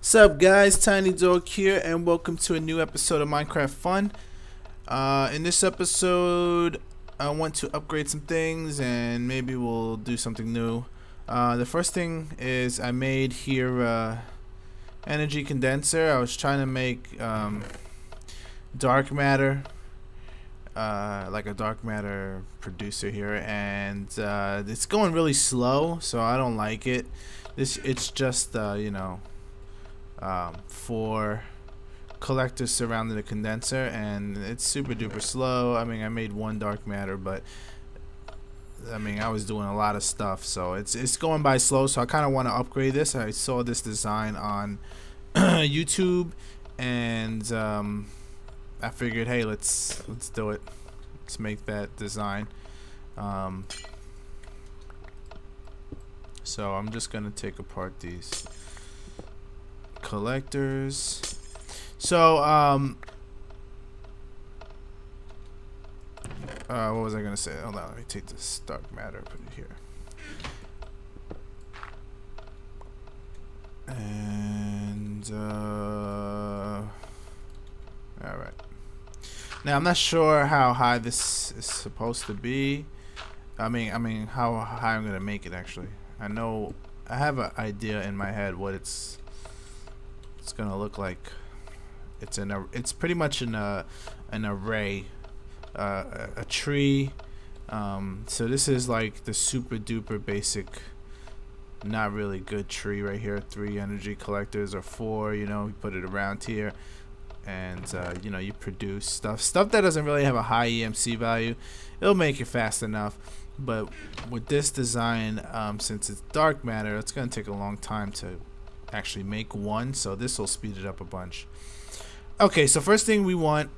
Sup guys, Tiny Dog here, and welcome to a new episode of Minecraft Fun. In this episode, I want to upgrade some things, and maybe we'll do something new. The first thing is I made here energy condenser. I was trying to make dark matter, like a dark matter producer here, and it's going really slow, so I don't like it. It's just for collectors surrounding the condenser, and it's super duper slow. I mean, I made one dark matter, but I mean, I was doing a lot of stuff, so it's going by slow. So I kind of want to upgrade this. I saw this design on YouTube, and I figured, hey, let's do it. Let's make that design. So I'm just gonna take apart these collectors. So what was I gonna say? Hold on, let me take this dark matter, put it here, and all right. Now I'm not sure how high this is supposed to be. I mean how high I'm gonna make it. Actually, I know I have an idea in my head what it's gonna look like. It's pretty much an array, a tree. So this is like the super duper basic, not really good tree right here. 3 energy collectors or 4. You know, you put it around here, and you know, you produce stuff that doesn't really have a high EMC value. It'll make it fast enough, but with this design, since it's dark matter, it's gonna take a long time to actually make one, so this will speed it up a bunch. Okay, so first thing we want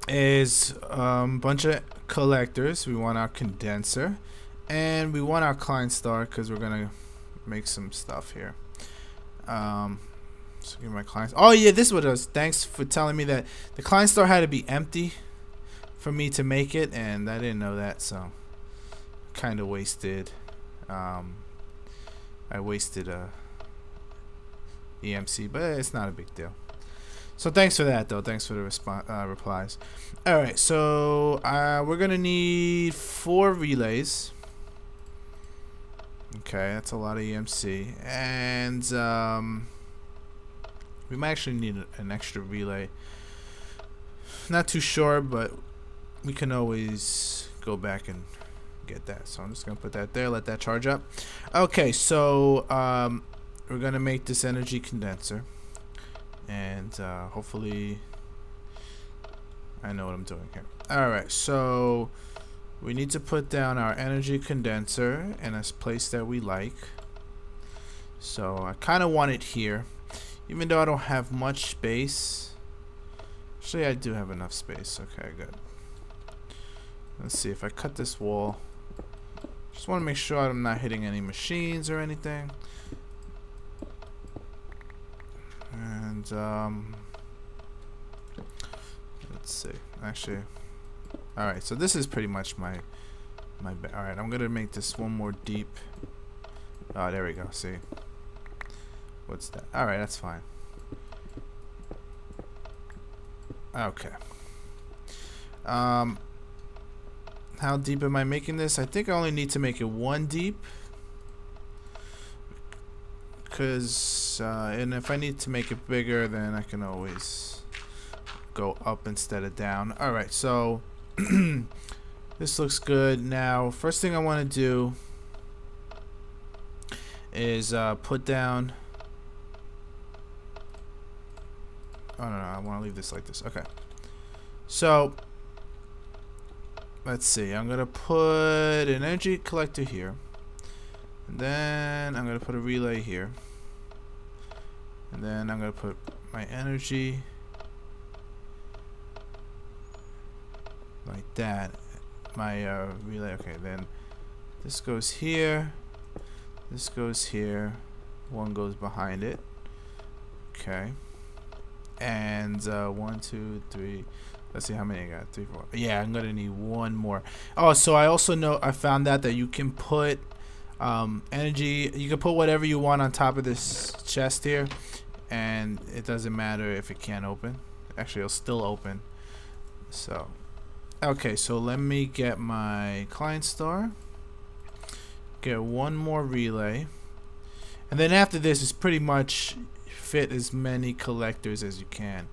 is a bunch of collectors. We want our condenser, and we want our Coolant Cells, because we're gonna make some stuff here. So give me my Coolant. Oh yeah, this is what it was. Thanks for telling me that the Coolant Cells had to be empty for me to make it, and I didn't know that, so kind of wasted. I wasted a EMC, but it's not a big deal. So thanks for that, though. Thanks for the replies. All right, so we're gonna need 4 relays. Okay, that's a lot of EMC, and we might actually need an extra relay. Not too sure, but we can always go back and get that. So I'm just gonna put that there, let that charge up. Okay, so we're gonna make this energy condenser, and hopefully I know what I'm doing here. Alright, so we need to put down our energy condenser in a place that we like. So I kind of want it here, even though I don't have much space. Actually, I do have enough space. Okay, good. Let's see if I cut this wall. Just want to make sure I'm not hitting any machines or anything. And let's see. Actually, all right. So this is pretty much my all right. I'm gonna make this one more deep. Oh, there we go. See, what's that? All right, that's fine. Okay. How deep am I making this? I think I only need to make it 1 deep. And if I need to make it bigger, then I can always go up instead of down. Alright, so this looks good. Now, first thing I want to do is put down. Oh no, I want to leave this like this. Okay, so let's see. I'm gonna put an energy collector here, and then I'm gonna put a relay here, and then I'm gonna put my energy like that. My relay. Okay, then this goes here. This goes here. One goes behind it. Okay. And 1, 2, 3. Let's see how many I got. 3, 4. Yeah, I'm gonna need one more. Oh, so I also know I found out that you can put energy. You can put whatever you want on top of this chest here, and it doesn't matter if it can't open. Actually, it'll still open. So okay, so let me get my client star, get one more relay, and then after this is pretty much fit as many collectors as you can.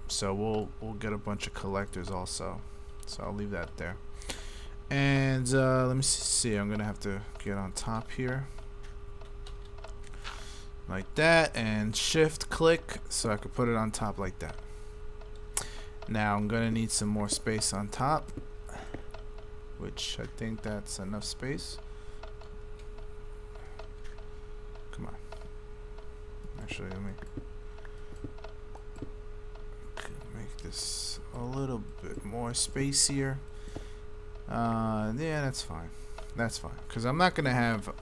So we'll get a bunch of collectors also, so I'll leave that there. And let me see, I'm gonna have to get on top here like that, and shift click so I can put it on top like that. Now I'm gonna need some more space on top, which I think that's enough space. Come on. Actually, let me make this a little bit more spacier. Yeah, that's fine. That's fine, because I'm not gonna have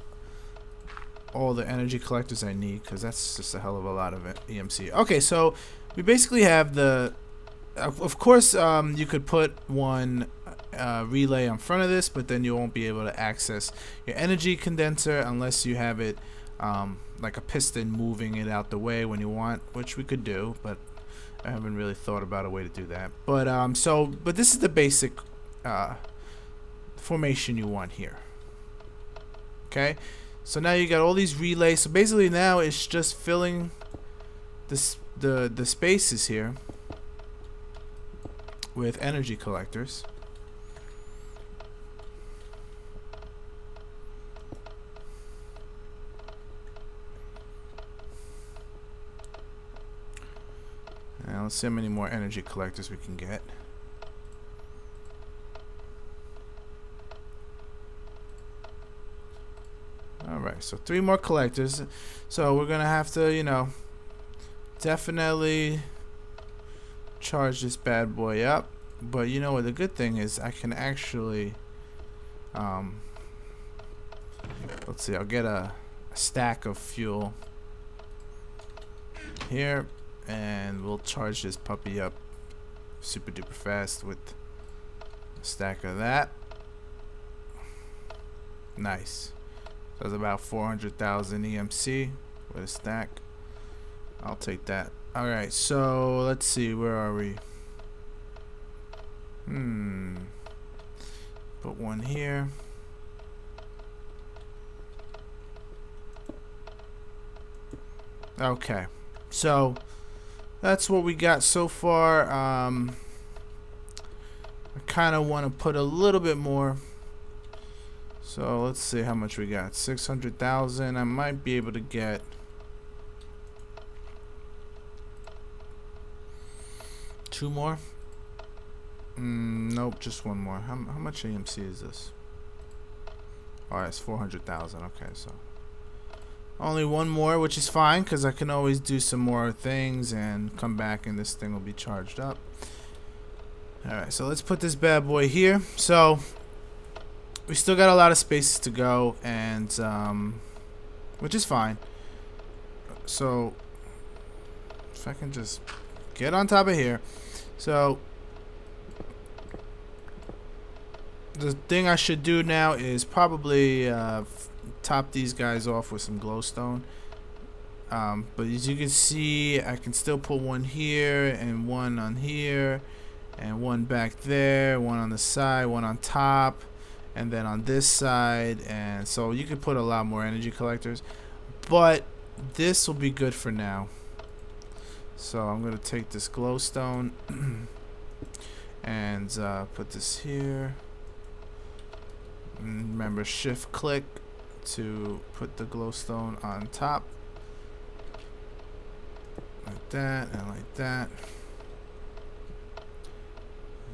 all the energy collectors I need, because that's just a hell of a lot of EMC. Okay, so we basically have the. Of course, you could put one relay in front of this, but then you won't be able to access your energy condenser unless you have it like a piston moving it out the way when you want, which we could do, but I haven't really thought about a way to do that. But but this is the basic formation you want here. Okay, so now you got all these relays. So basically now it's just filling this the spaces here with energy collectors. Now let's see how many more energy collectors we can get. Alright, so 3 more collectors. So we're gonna have to, you know, definitely charge this bad boy up. But you know what, the good thing is I can actually let's see, I'll get a stack of fuel here, and we'll charge this puppy up super duper fast with a stack of that. Nice. So that's about 400,000 EMC with a stack. I'll take that. Alright, so let's see, where are we? Put one here. Okay, so that's what we got so far. I kind of want to put a little bit more. So let's see how much we got. 600,000. I might be able to get 2 more. Nope, just 1 more. How much AMC is this? Oh, it's 400,000. Okay, so only 1 more, which is fine because I can always do some more things and come back and this thing will be charged up. Alright, so let's put this bad boy here. So we still got a lot of spaces to go, and which is fine. So if I can just get on top of here. So the thing I should do now is probably top these guys off with some glowstone. But as you can see, I can still put one here and one on here and one back there, one on the side, one on top, and then on this side. And so you could put a lot more energy collectors, but this will be good for now. So I'm gonna take this glowstone and put this here. And remember, shift click to put the glowstone on top, like that and like that,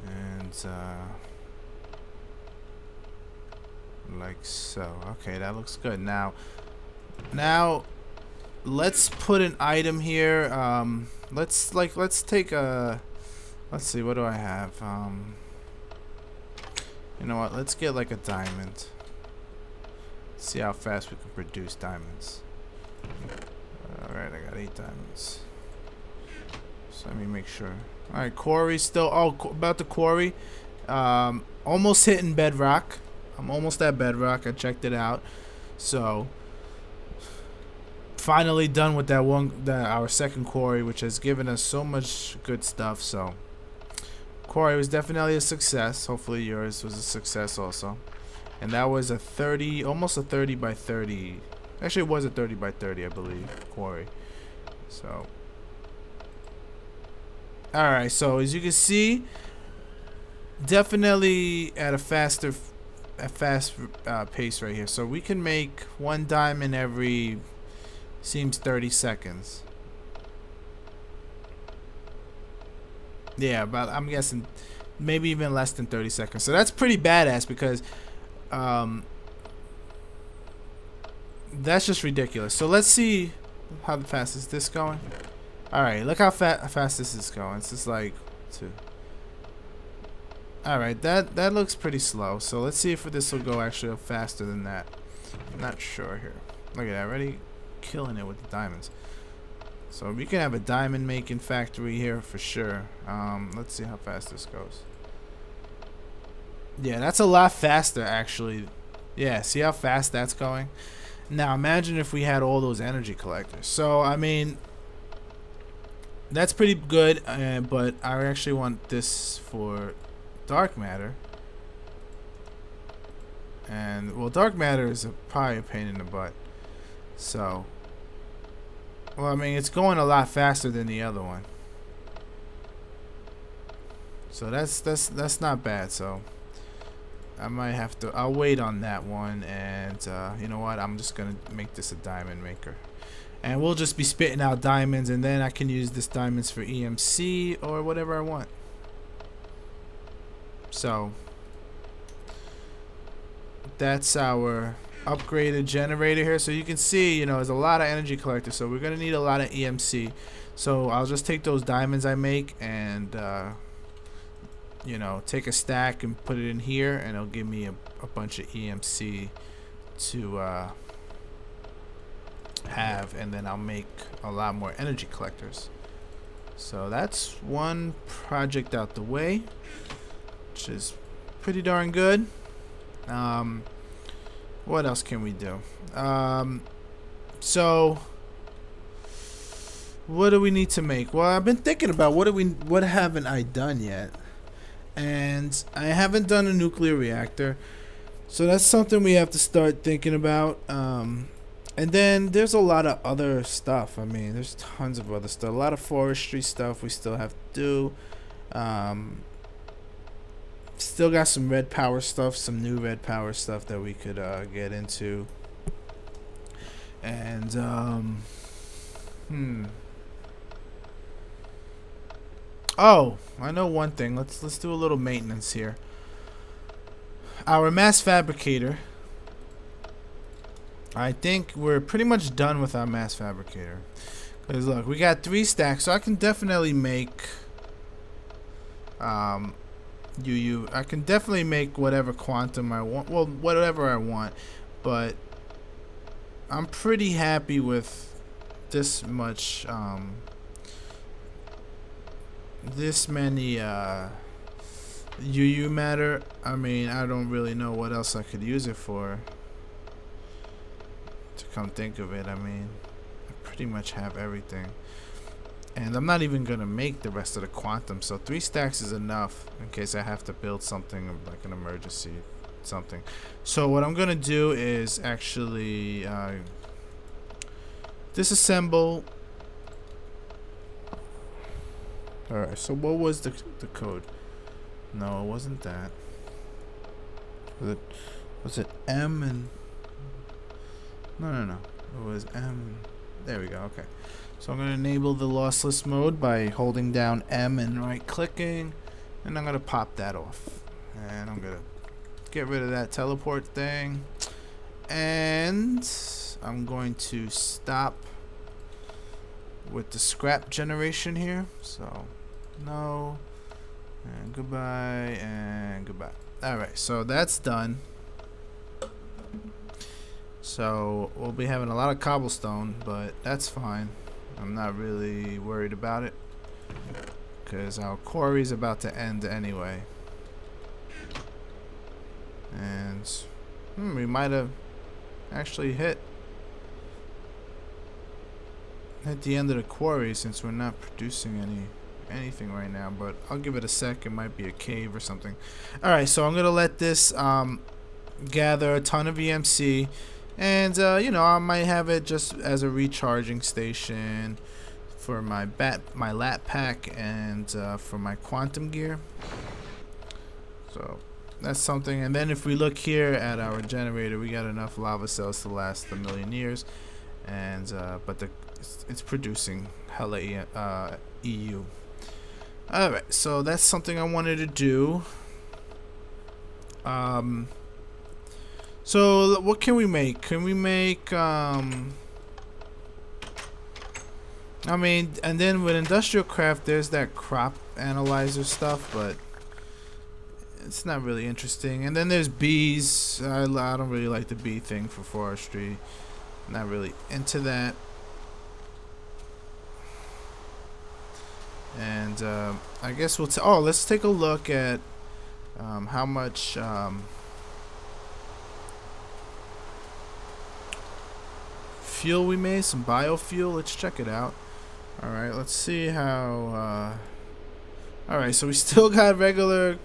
and like so. Okay, that looks good. Now let's put an item here. Let's take a, let's see, what do I have? You know what, let's get like a diamond. See how fast we can produce diamonds. Alright, I got 8 diamonds. So let me make sure. Alright, quarry still. Oh, about the quarry. Almost hitting bedrock. I'm almost at bedrock. I checked it out. So finally done with our second quarry, which has given us so much good stuff. So quarry was definitely a success. Hopefully yours was a success also. And that was a 30, almost a 30 by 30. Actually, it was a 30 by 30, I believe, quarry. So, all right. So as you can see, definitely at a fast pace right here. So we can make 1 diamond every, seems 30 seconds. Yeah, but I'm guessing maybe even less than 30 seconds. So that's pretty badass because that's just ridiculous. So let's see how fast is this going. All right, look how fast this is going. It's just like 2. All right, that looks pretty slow. So let's see if this will go actually faster than that. I'm not sure here. Look at that, already killing it with the diamonds. So we can have a diamond making factory here for sure. Let's see how fast this goes. Yeah, that's a lot faster actually. Yeah, see how fast that's going? Now imagine if we had all those energy collectors. So I mean, that's pretty good, but I actually want this for dark matter. And well, dark matter is probably a pain in the butt. So, well, I mean, it's going a lot faster than the other one. So that's not bad. So I might have to. I'll wait on that one, and you know what? I'm just gonna make this a diamond maker, and we'll just be spitting out diamonds, and then I can use this diamonds for EMC or whatever I want. So that's our upgraded generator here. So you can see, you know, there's a lot of energy collectors, so we're gonna need a lot of EMC. So I'll just take those diamonds I make and you know, take a stack and put it in here, and it'll give me a bunch of EMC to have, and then I'll make a lot more energy collectors. So that's one project out the way, which is pretty darn good. What else can we do? So what do we need to make? Well, I've been thinking about what haven't I done yet? And I haven't done a nuclear reactor, so that's something we have to start thinking about. And then there's a lot of other stuff. I mean, there's tons of other stuff. A lot of forestry stuff we still have to do. Still got some Redpower stuff, some new Redpower stuff that we could get into. And oh, I know one thing. Let's do a little maintenance here. Our mass fabricator. I think we're pretty much done with our mass fabricator. Cause look, we got 3 stacks, so I can definitely make I can definitely make whatever quantum I want. Well, whatever I want, but I'm pretty happy with this much. This many UU matter. I mean, I don't really know what else I could use it for. To come think of it, I mean, I pretty much have everything. And I'm not even gonna make the rest of the quantum, so 3 stacks is enough in case I have to build something like an emergency something. So what I'm gonna do is actually disassemble. Alright, so what was the code? No, it wasn't that. Was it M and no. It was M. There we go, okay. So I'm going to enable the lossless mode by holding down M and right clicking, and I'm going to pop that off. And I'm going to get rid of that teleport thing, and I'm going to stop with the scrap generation here. So no, and goodbye, and goodbye. Alright, so that's done. So we'll be having a lot of cobblestone, but that's fine. I'm not really worried about it because our quarry's about to end anyway. And we might have actually hit. at the end of the quarry since we're not producing anything right now, but I'll give it a sec. It might be a cave or something. Alright, so I'm gonna let this gather a ton of EMC, and you know, I might have it just as a recharging station for my lat pack and for my quantum gear. So that's something. And then if we look here at our generator, we got enough lava cells to last a million years, and but it's producing hella EU. Alright, so that's something I wanted to do. So what can we make? Can we make I mean, and then with industrial craft there's that crop analyzer stuff, but it's not really interesting. And then there's bees. I don't really like the bee thing for forestry. Not really into that. And I guess we'll let's take a look at how much fuel we made. Some biofuel. Let's check it out. Alright, let's see how alright, so we still got regular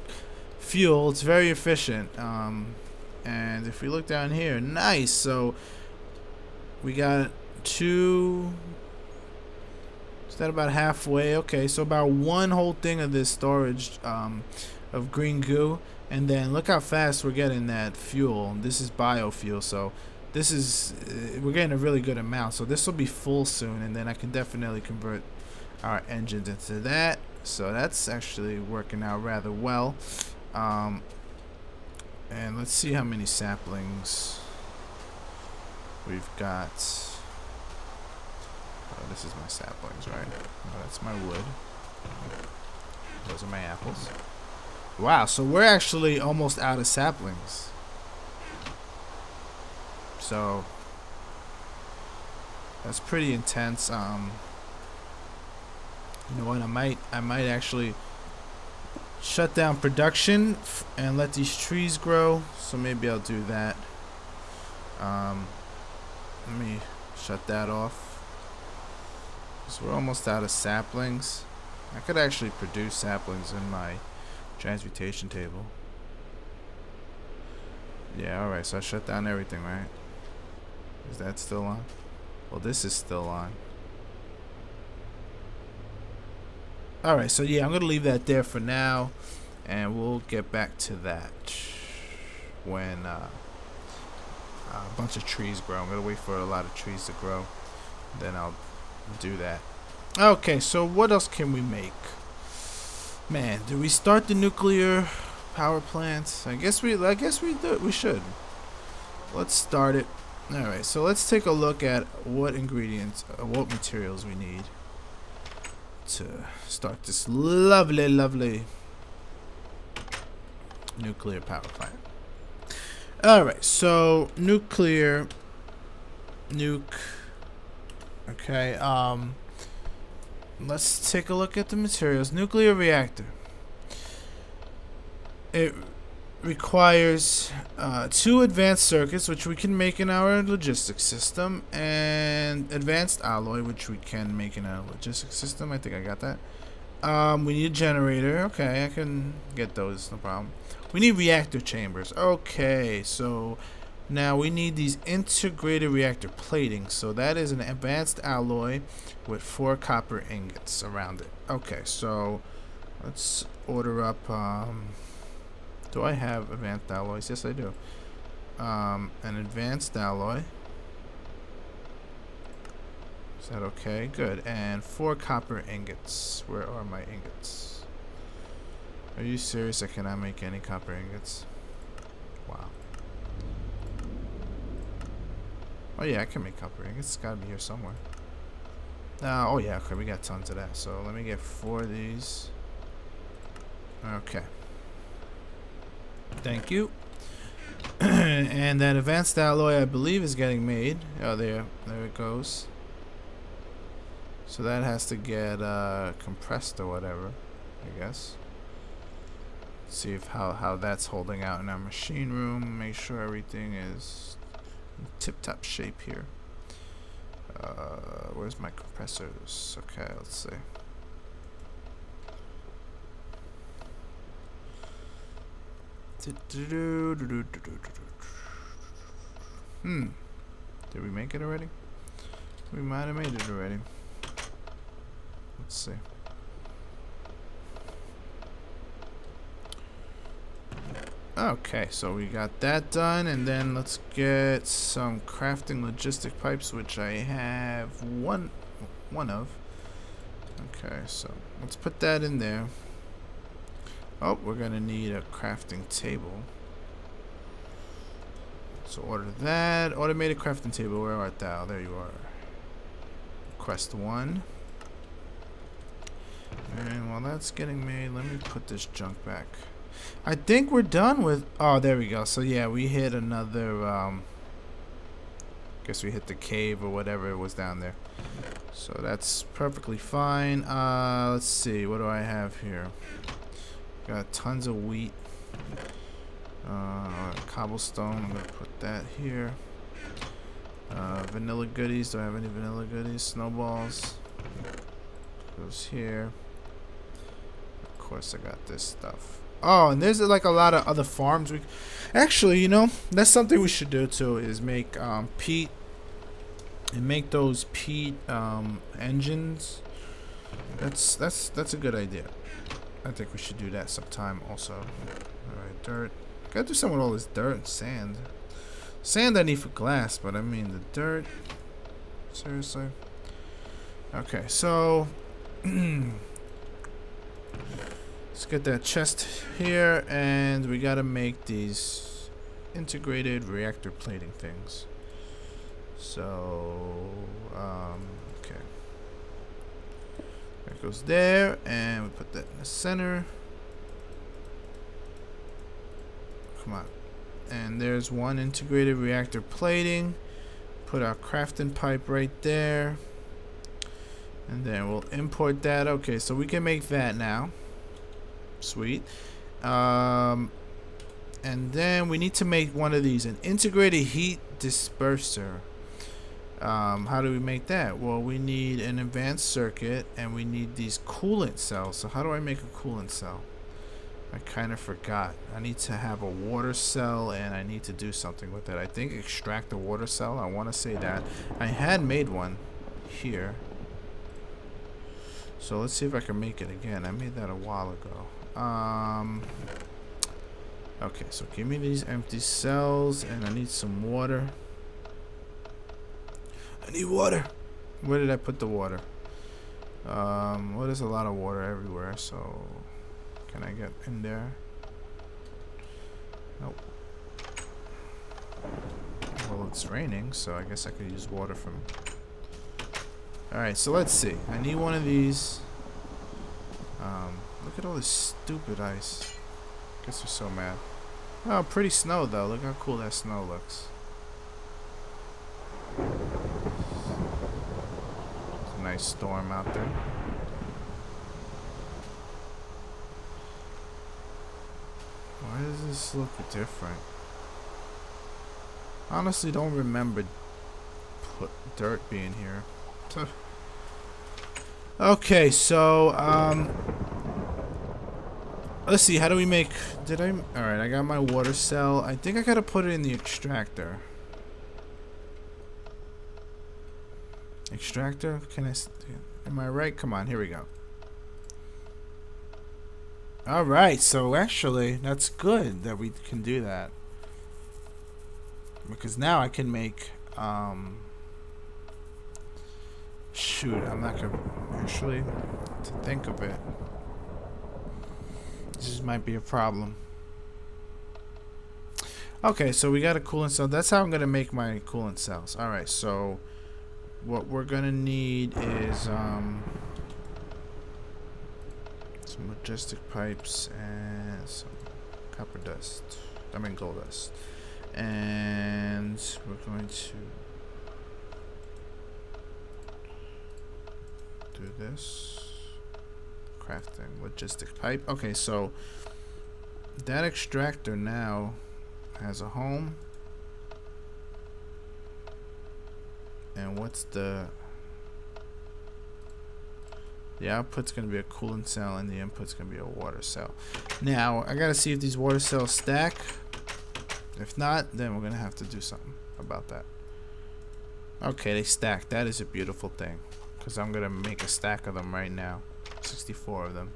fuel. It's very efficient. And if we look down here, nice. So we got two. Is that about halfway? Okay, so about one whole thing of this storage of green goo, and then look how fast we're getting that fuel. This is biofuel, so this is we're getting a really good amount. So this will be full soon, and then I can definitely convert our engines into that. So that's actually working out rather well. And let's see how many saplings we've got. Oh, this is my saplings, right? Oh, that's my wood. Those are my apples. Wow, so we're actually almost out of saplings. So that's pretty intense. You know what? I might actually shut down production and let these trees grow. So maybe I'll do that. Let me shut that off. So we're almost out of saplings. I could actually produce saplings in my transmutation table. Yeah, alright, so I shut down everything, right? Is that still on? Well, this is still on. Alright, so yeah, I'm going to leave that there for now, and we'll get back to that when a bunch of trees grow. I'm going to wait for a lot of trees to grow, then I'll do that. Okay, so what else can we make? Man, do we start the nuclear power plant? I guess we do. We should. Let's start it. All right, so let's take a look at what ingredients, what materials we need to start this lovely nuclear power plant. All right, so nuke. Okay, let's take a look at the materials. Nuclear reactor. It requires 2 advanced circuits, which we can make in our logistics system, and advanced alloy, which we can make in our logistics system. I think I got that. We need a generator. Okay, I can get those, no problem. We need reactor chambers. Okay, so now we need these integrated reactor plating. So that is an advanced alloy with 4 copper ingots around it. Okay, so let's order up. Do I have advanced alloys? Yes, I do. An advanced alloy. Is that okay? Good. And 4 copper ingots. Where are my ingots? Are you serious? I cannot make any copper ingots. Wow. Oh yeah, I can make copper ingots. It's gotta be here somewhere. Oh yeah, okay, we got tons of that. So let me get 4 of these. Okay. Thank you. And that advanced alloy, I believe, is getting made. Oh, there it goes. So that has to get compressed or whatever, I guess. See if how that's holding out in our machine room. Make sure everything is in tip-top shape here. Where's my compressors? Okay, let's see. Did we make it already? We might have made it already. Let's see. Okay, so we got that done, and then let's get some crafting logistic pipes, which I have one of. Okay, so let's put that in there. Oh, we're gonna need a crafting table. So order that. Automated crafting table, where art thou? There you are. Request 1. And while that's getting made, let me put this junk back. I think we're done with... Oh, there we go. So yeah, we hit another... guess we hit the cave or whatever it was down there. So that's perfectly fine. Let's see. What do I have here? Got tons of wheat. Cobblestone. I'm going to put that here. Vanilla goodies. Do I have any vanilla goodies? Snowballs. Goes here. Of course, I got this stuff. Oh, and there's like a lot of other farms. We actually, you know, that's something we should do too. Is make peat and make those peat engines. That's a good idea. I think we should do that sometime also. All right, dirt. Gotta do something with all this dirt and sand. Sand I need for glass, but I mean the dirt. Seriously. Okay, so. Let's get that chest here, and we gotta make these integrated reactor plating things. So, okay. That goes there, and we put that in the center. Come on. And there's one integrated reactor plating. Put our crafting pipe right there. And then we'll import that. Okay, so we can make that now. Sweet. And then we need to make one of these, an integrated heat disperser. How do we make that? Well, we need an advanced circuit, and we need these coolant cells. So how do I make a coolant cell? I kind of forgot. I need to have a water cell, and I need to do something with it. I think extract a water cell. I want to say that. I had made one here. So let's see if I can make it again. I made that a while ago. Okay, so give me these empty cells, and I need some water. I need water. Where did I put the water? Well, there's a lot of water everywhere, so can I get in there? Nope. Well, it's raining, so I guess I could use water from... Alright, so let's see. I need one of these. Look at all this stupid ice. Guess we're so mad. Oh, pretty snow though. Look how cool that snow looks. It's a nice storm out there. Why does this look different? Honestly, don't remember dirt being here. Okay, so let's see, how do we make... Alright, I got my water cell. I think I gotta put it in the extractor. Extractor? Am I right? Come on, here we go. Alright, so actually, that's good that we can do that. Because now I can make, shoot, I'm not gonna... Actually, to think of it, this might be a problem. Okay, so we got a coolant cell. That's how I'm gonna make my coolant cells. Alright, so what we're gonna need is some logistic pipes and some copper dust. I mean gold dust. And we're going to do this. Crafting logistic pipe. Okay, so that extractor now has a home, And what's the output's going to be a coolant cell, and the input's going to be a water cell. Now, I got to see if these water cells stack. If not, then we're going to have to do something about that. Okay, they stack. That is a beautiful thing, because I'm going to make a stack of them right now. 64 of them.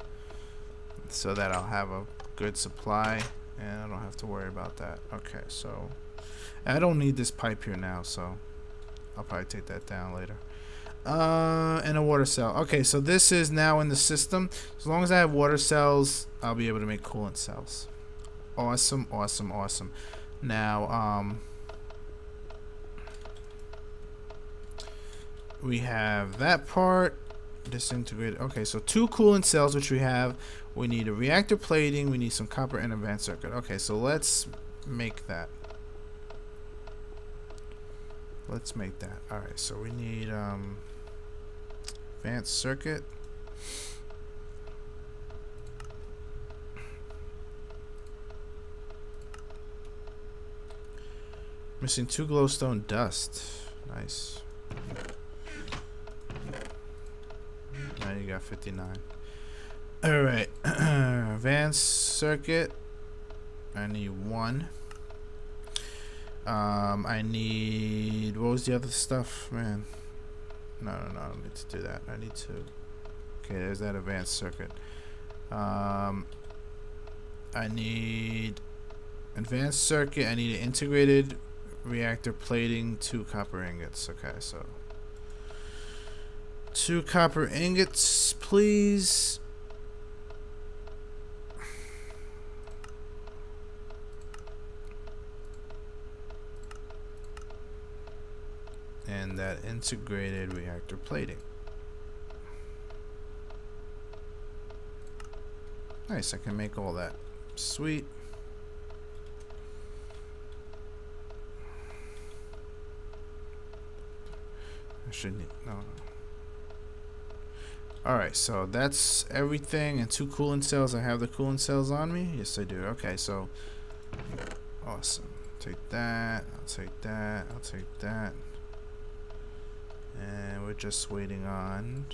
So that I'll have a good supply, and I don't have to worry about that. Okay, so I don't need this pipe here now, so I'll probably take that down later. And a water cell. Okay, so this is now in the system. As long as I have water cells, I'll be able to make coolant cells. Awesome, awesome, awesome. Now, we have that part disintegrated. Okay, so 2 coolant cells, which we have. We need a reactor plating. We need some copper and advanced circuit. Okay, so let's make that. Let's make that. All right, so we need advanced circuit. Missing 2 glowstone dust. Nice. Now you got 59. All right, advanced circuit. I need 1. I need, what was the other stuff, man? No, I don't need to do that. I need to. Okay, there's that advanced circuit. I need advanced circuit. I need an integrated reactor plating, 2 copper ingots. Okay, so 2 copper ingots, please. And that integrated reactor plating. Nice, I can make all that. Sweet. I shouldn't. No. Alright, so that's everything. And 2 coolant cells. I have the coolant cells on me? Yes, I do. Okay, so awesome. Take that. I'll take that. I'll take that. And we're just waiting on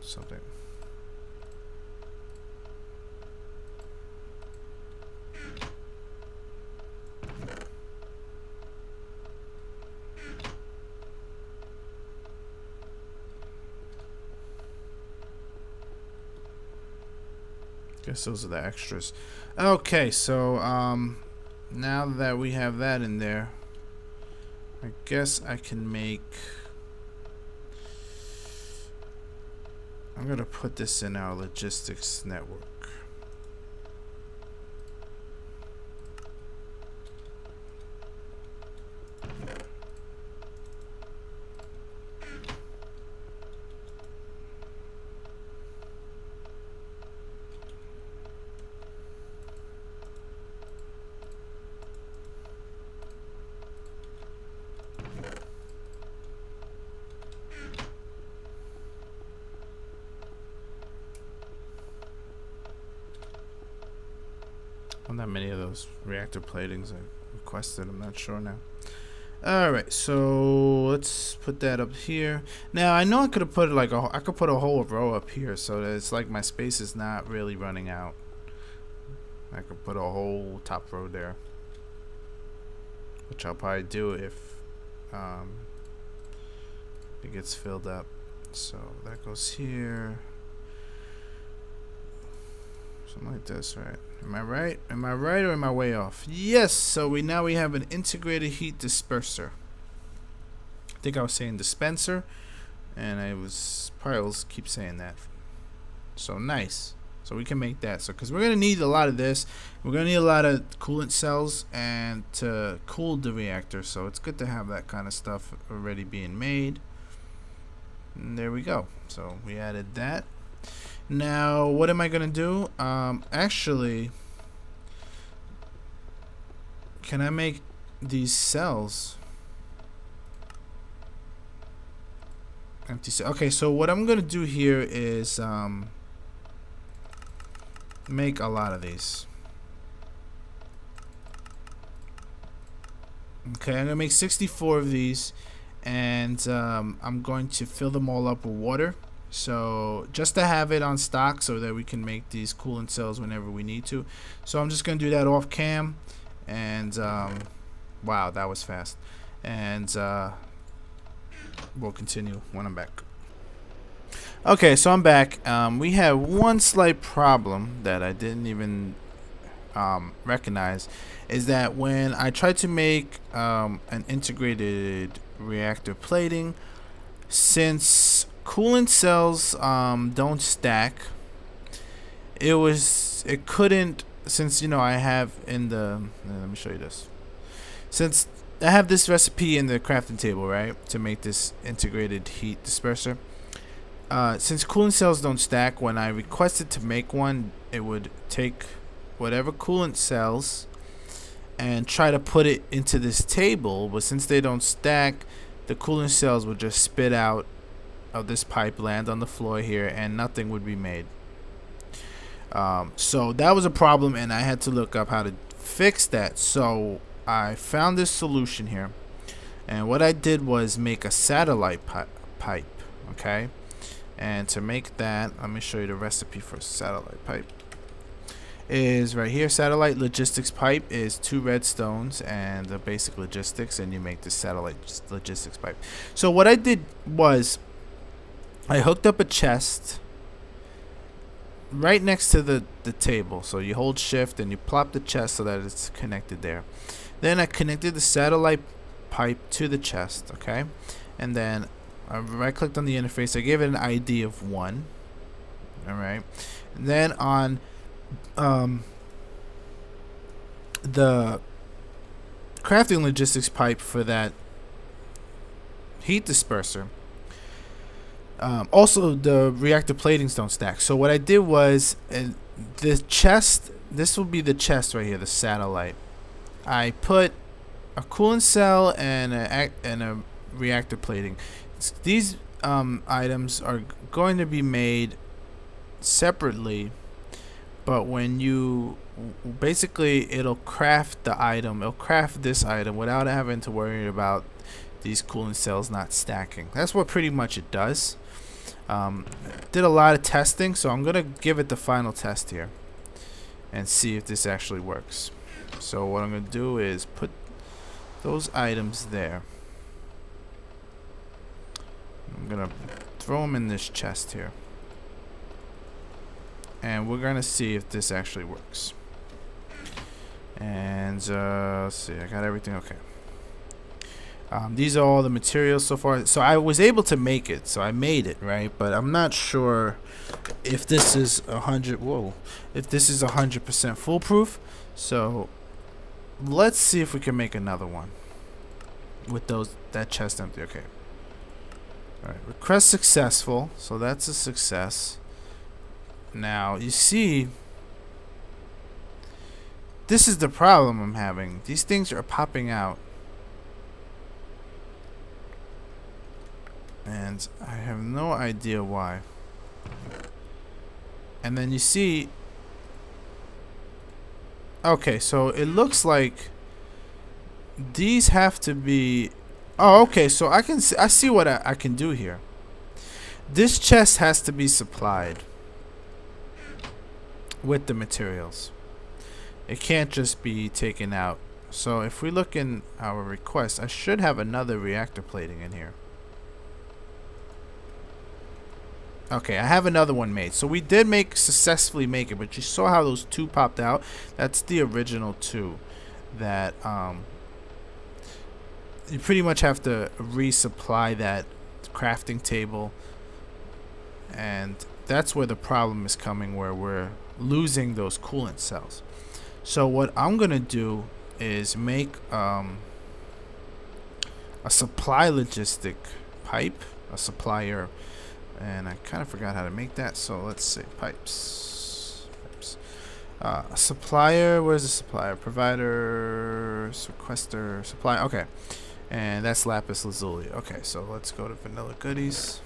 something. Guess those are the extras. Okay, so now that we have that in there, I guess I can make, I'm gonna put this in our logistics network. Not many of those reactor platings I requested. I'm not sure now. Alright, so let's put that up here. Now I know I could have put like I could put a whole row up here so that it's like my space is not really running out. I could put a whole top row there, which I'll probably do if it gets filled up. So that goes here. Something like this, right? Am I right? Am I right or am I way off? Yes, so we have an integrated heat disperser. I think I was saying dispenser, and I was probably keep saying that. So nice. So we can make that. So because we're gonna need a lot of this, we're gonna need a lot of coolant cells and to cool the reactor. So it's good to have that kind of stuff already being made. And there we go. So we added that. Now, what am I gonna do? Actually, can I make these cells empty cell? Okay, so what I'm gonna do here is make a lot of these. Okay, I'm gonna make 64 of these, and I'm going to fill them all up with water. So just to have it on stock so that we can make these coolant cells whenever we need to. So I'm just gonna do that off cam, and wow, that was fast. And we'll continue when I'm back. Okay, so I'm back. We have one slight problem that I didn't even recognize, is that when I tried to make an integrated reactor plating, since coolant cells don't stack, it couldn't, since I have in the let me show you this, since I have this recipe in the crafting table, right, to make this integrated heat disperser. Since coolant cells don't stack, when I requested to make one, it would take whatever coolant cells and try to put it into this table, but since they don't stack, the coolant cells would just spit out of this pipe, land on the floor here, and nothing would be made. So that was a problem, and I had to look up how to fix that. So I found this solution here, and what I did was make a satellite pipe. Okay, and to make that, let me show you the recipe for a satellite pipe. Is right here. Satellite logistics pipe is 2 redstones and the basic logistics, and you make the satellite logistics pipe. So what I did was I hooked up a chest right next to the table. So you hold shift and you plop the chest so that it's connected there. Then I connected the satellite pipe to the chest, okay? And then I right clicked on the interface. I gave it an ID of 1. Alright. Then on the crafting logistics pipe for that heat disperser, also the reactor platings don't stack. So what I did was, the chest, this will be the chest right here, the satellite, I put a coolant cell and a reactor plating. These items are going to be made separately, but when you basically, it'll craft the item, it'll craft this item without having to worry about these coolant cells not stacking. That's what pretty much it does. Did a lot of testing, so I'm gonna give it the final test here and see if this actually works. So what I'm gonna do is put those items there. I'm gonna throw them in this chest here, and we're gonna see if this actually works. And let's see, I got everything okay. These are all the materials so far. So I was able to make it, so I made it, right? But I'm not sure if this is 100% foolproof. So let's see if we can make another one with that chest empty. Okay. All right. Request successful. So that's a success. Now you see, this is the problem I'm having. These things are popping out, and I have no idea why. And then you see, okay, so it looks like these have to be, oh, okay, so I see what I can do here. This chest has to be supplied with the materials. It can't just be taken out. So if we look in our request, I should have another reactor plating in here. Okay, I have another one made. So we did successfully make it, but you saw how those 2 popped out. That's the original 2 that you pretty much have to resupply that crafting table, and that's where the problem is coming, where we're losing those coolant cells. So what I'm gonna do is make a supply logistic pipe, a supplier, and I kind of forgot how to make that. So let's say pipes. Supplier, where's the supplier? Provider, requester, supply. Okay, and that's lapis lazuli. Okay, so let's go to vanilla goodies.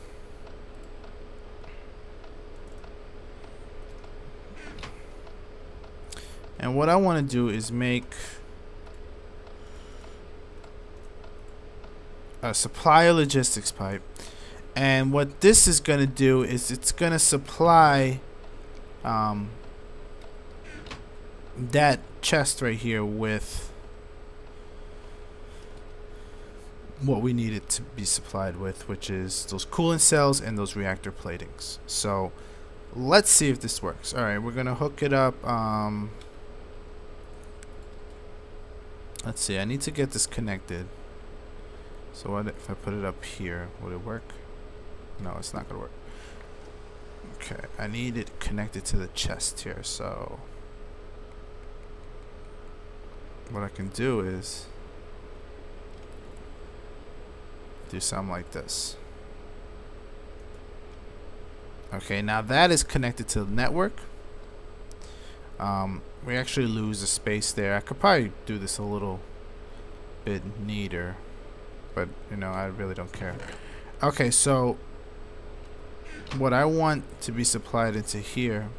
And what I want to do is make a supplier logistics pipe. And what this is going to do is it's going to supply that chest right here with what we need it to be supplied with, which is those coolant cells and those reactor platings. So let's see if this works. Alright, we're going to hook it up. Let's see, I need to get this connected. So what if I put it up here? Would it work? No, it's not going to work. Okay, I need it connected to the chest here. So what I can do is do something like this. Okay, now that is connected to the network. We actually lose a space there. I could probably do this a little bit neater, but you know, I really don't care. Okay, so what I want to be supplied into here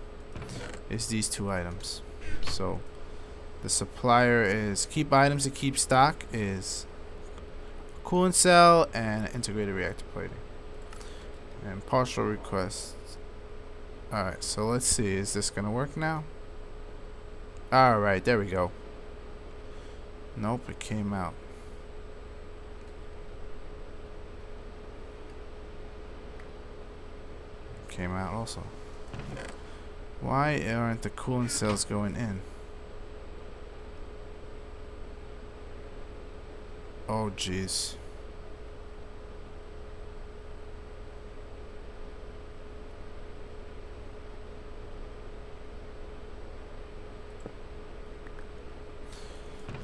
is these two items. So the supplier is keep items to keep stock is coolant cell and integrated reactor plating and partial requests. Alright, so let's see, is this gonna work now? Alright, there we go. Nope, it came out. Came out also. Why aren't the coolant cells going in? Oh jeez.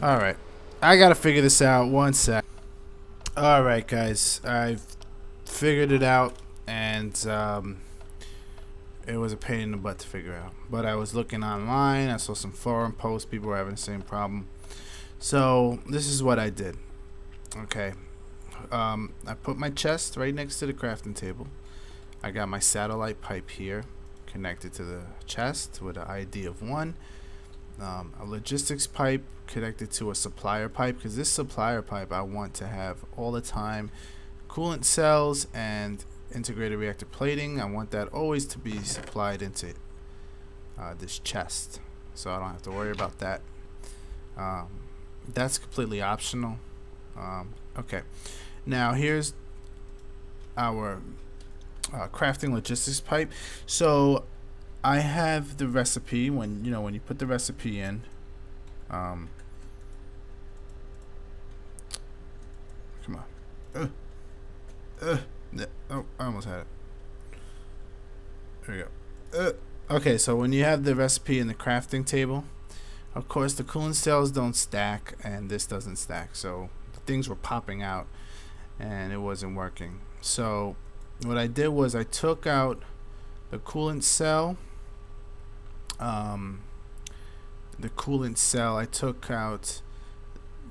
Alright, I gotta figure this out. One sec. Alright guys, I've figured it out, and it was a pain in the butt to figure out. But I was looking online, I saw some forum posts, people were having the same problem. So this is what I did. Okay, I put my chest right next to the crafting table. I got my satellite pipe here connected to the chest with an ID of 1. A logistics pipe connected to a supplier pipe, because this supplier pipe I want to have all the time coolant cells and integrated reactor plating. I want that always to be supplied into this chest, so I don't have to worry about that. That's completely optional. Okay, now here's our crafting logistics pipe. So I have the recipe. When you put the recipe in, come on. Oh, I almost had it. There we go. Okay, so when you have the recipe in the crafting table, of course the coolant cells don't stack, and this doesn't stack. So things were popping out, and it wasn't working. So what I did was I took out the coolant cell. I took out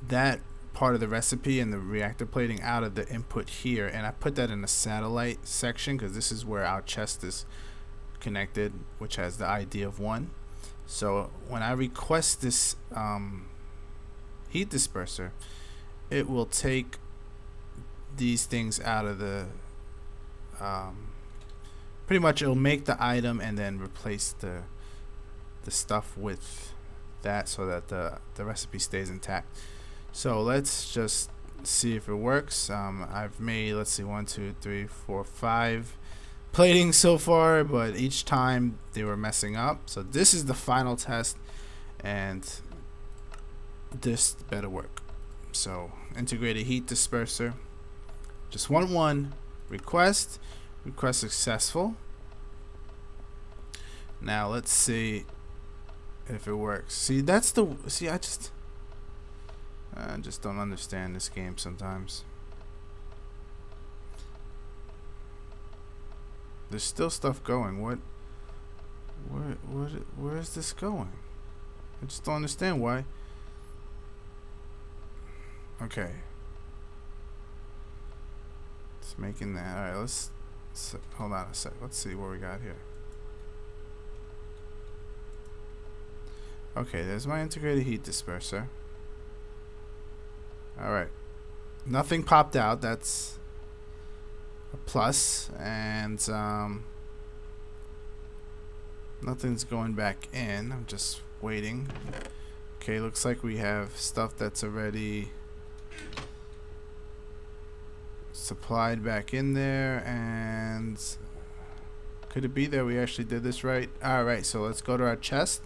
that part of the recipe and the reactor plating out of the input here, and I put that in the satellite section, because this is where our chest is connected, which has the ID of 1. So when I request this heat disperser, it will take these things out of the pretty much it'll make the item and then replace the stuff with that, so that the recipe stays intact. So let's just see if it works. I've made, let's see, 1 2 3 4 5 platings so far, but each time they were messing up. So this is the final test, and this better work. So integrated heat disperser, just want 1 request successful. Now let's see if it works. See, I just don't understand this game sometimes. There's still stuff going. Where is this going? I just don't understand why. Okay, it's making that. All right, let's hold on a sec. Let's see what we got here. Okay, there's my integrated heat disperser. Alright, Nothing popped out. That's a plus. And nothing's going back in. I'm just waiting. Okay, looks like we have stuff that's already supplied back in there. And could it be that we actually did this right? Alright, so let's go to our chest.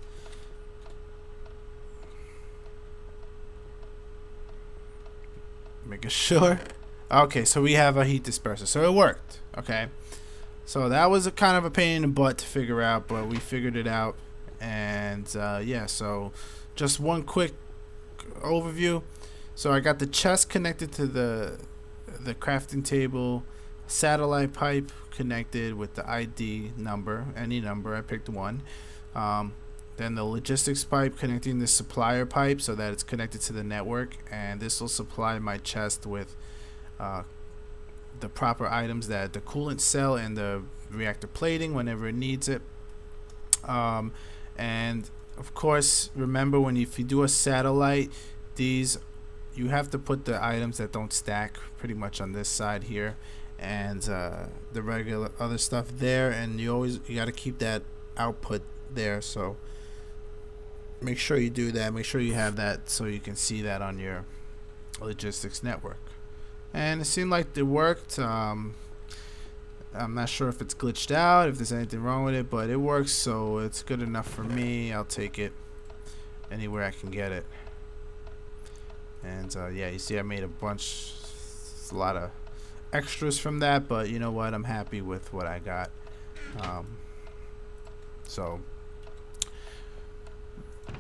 Making sure. Okay, so we have a heat disperser. So it worked. Okay. So that was a kind of a pain in the butt to figure out, but we figured it out. And yeah, so just one quick overview. So I got the chest connected to the crafting table, satellite pipe connected with the ID number, any number. I picked one. Then the logistics pipe connecting the supplier pipe so that it's connected to the network, and this will supply my chest with the proper items, that the coolant cell and the reactor plating whenever it needs it. And of course, remember, if you do a satellite, you have to put the items that don't stack pretty much on this side here, and the regular other stuff there, and you got to keep that output there. So make sure you do that. Make sure you have that so you can see that on your logistics network. And it seemed like it worked. I'm not sure if it's glitched out, if there's anything wrong with it, but it works, so it's good enough for me. I'll take it anywhere I can get it. And yeah, you see I made a lot of extras from that, but you know what, I'm happy with what I got. So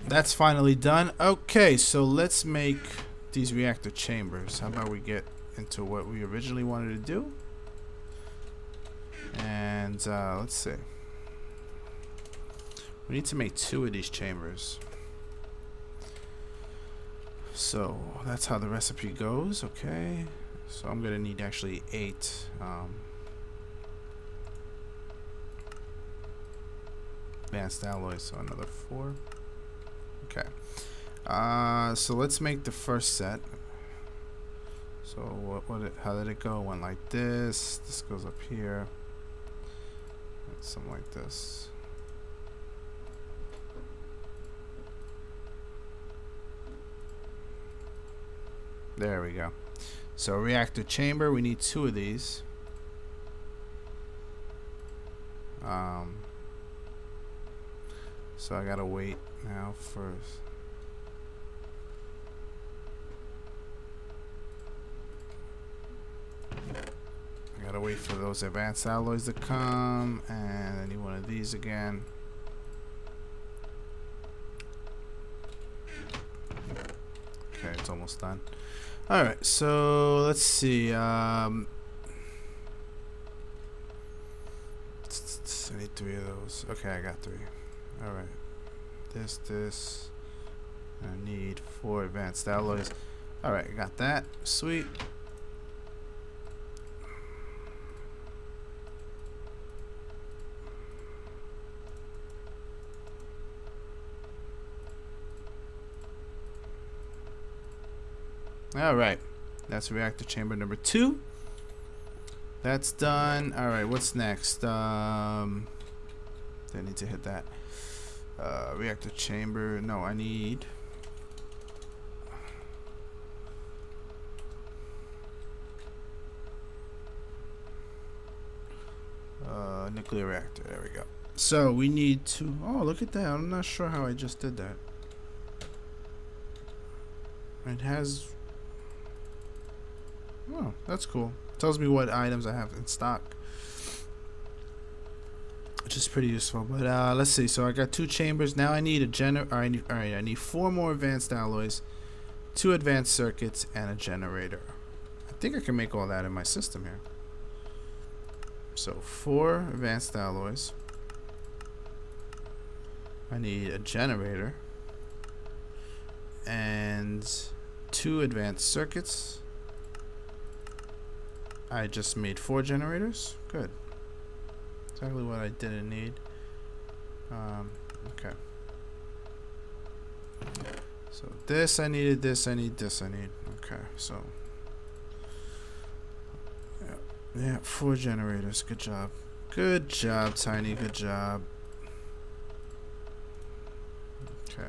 that's finally done. Okay, so let's make these reactor chambers. How about we get into what we originally wanted to do? And let's see. We need to make 2 of these chambers. So that's how the recipe goes. Okay, so I'm gonna need actually 8 advanced alloys, so another 4. Okay, so let's make the first set. So how did it go? Went like this. This goes up here. Something like this. There we go. So reactor chamber, we need 2 of these. So I gotta wait now for. I gotta wait for those advanced alloys to come, and I need one of these again. Okay, it's almost done. Alright, so let's see. I need 3 of those. Okay, I got 3. Alright. This. I need 4 advanced alloys. Alright, I got that. Sweet. Alright, that's reactor chamber number 2. That's done. Alright, what's next? I need to hit that. Reactor chamber. No, I need. Nuclear reactor. There we go. So we need to. Oh, look at that. I'm not sure how I just did that. It has. Oh, that's cool. Tells me what items I have in stock, which is pretty useful. But let's see. So I got 2 chambers. Now I need a I need 4 more advanced alloys, 2 advanced circuits, and a generator. I think I can make all that in my system here. So 4 advanced alloys. I need a generator and 2 advanced circuits. I just made 4 generators. Good. Exactly what I didn't need. Okay. So this I needed, this I need, this I need. Okay, so Yeah, 4 generators. Good job. Good job, Tiny. Good job. Okay.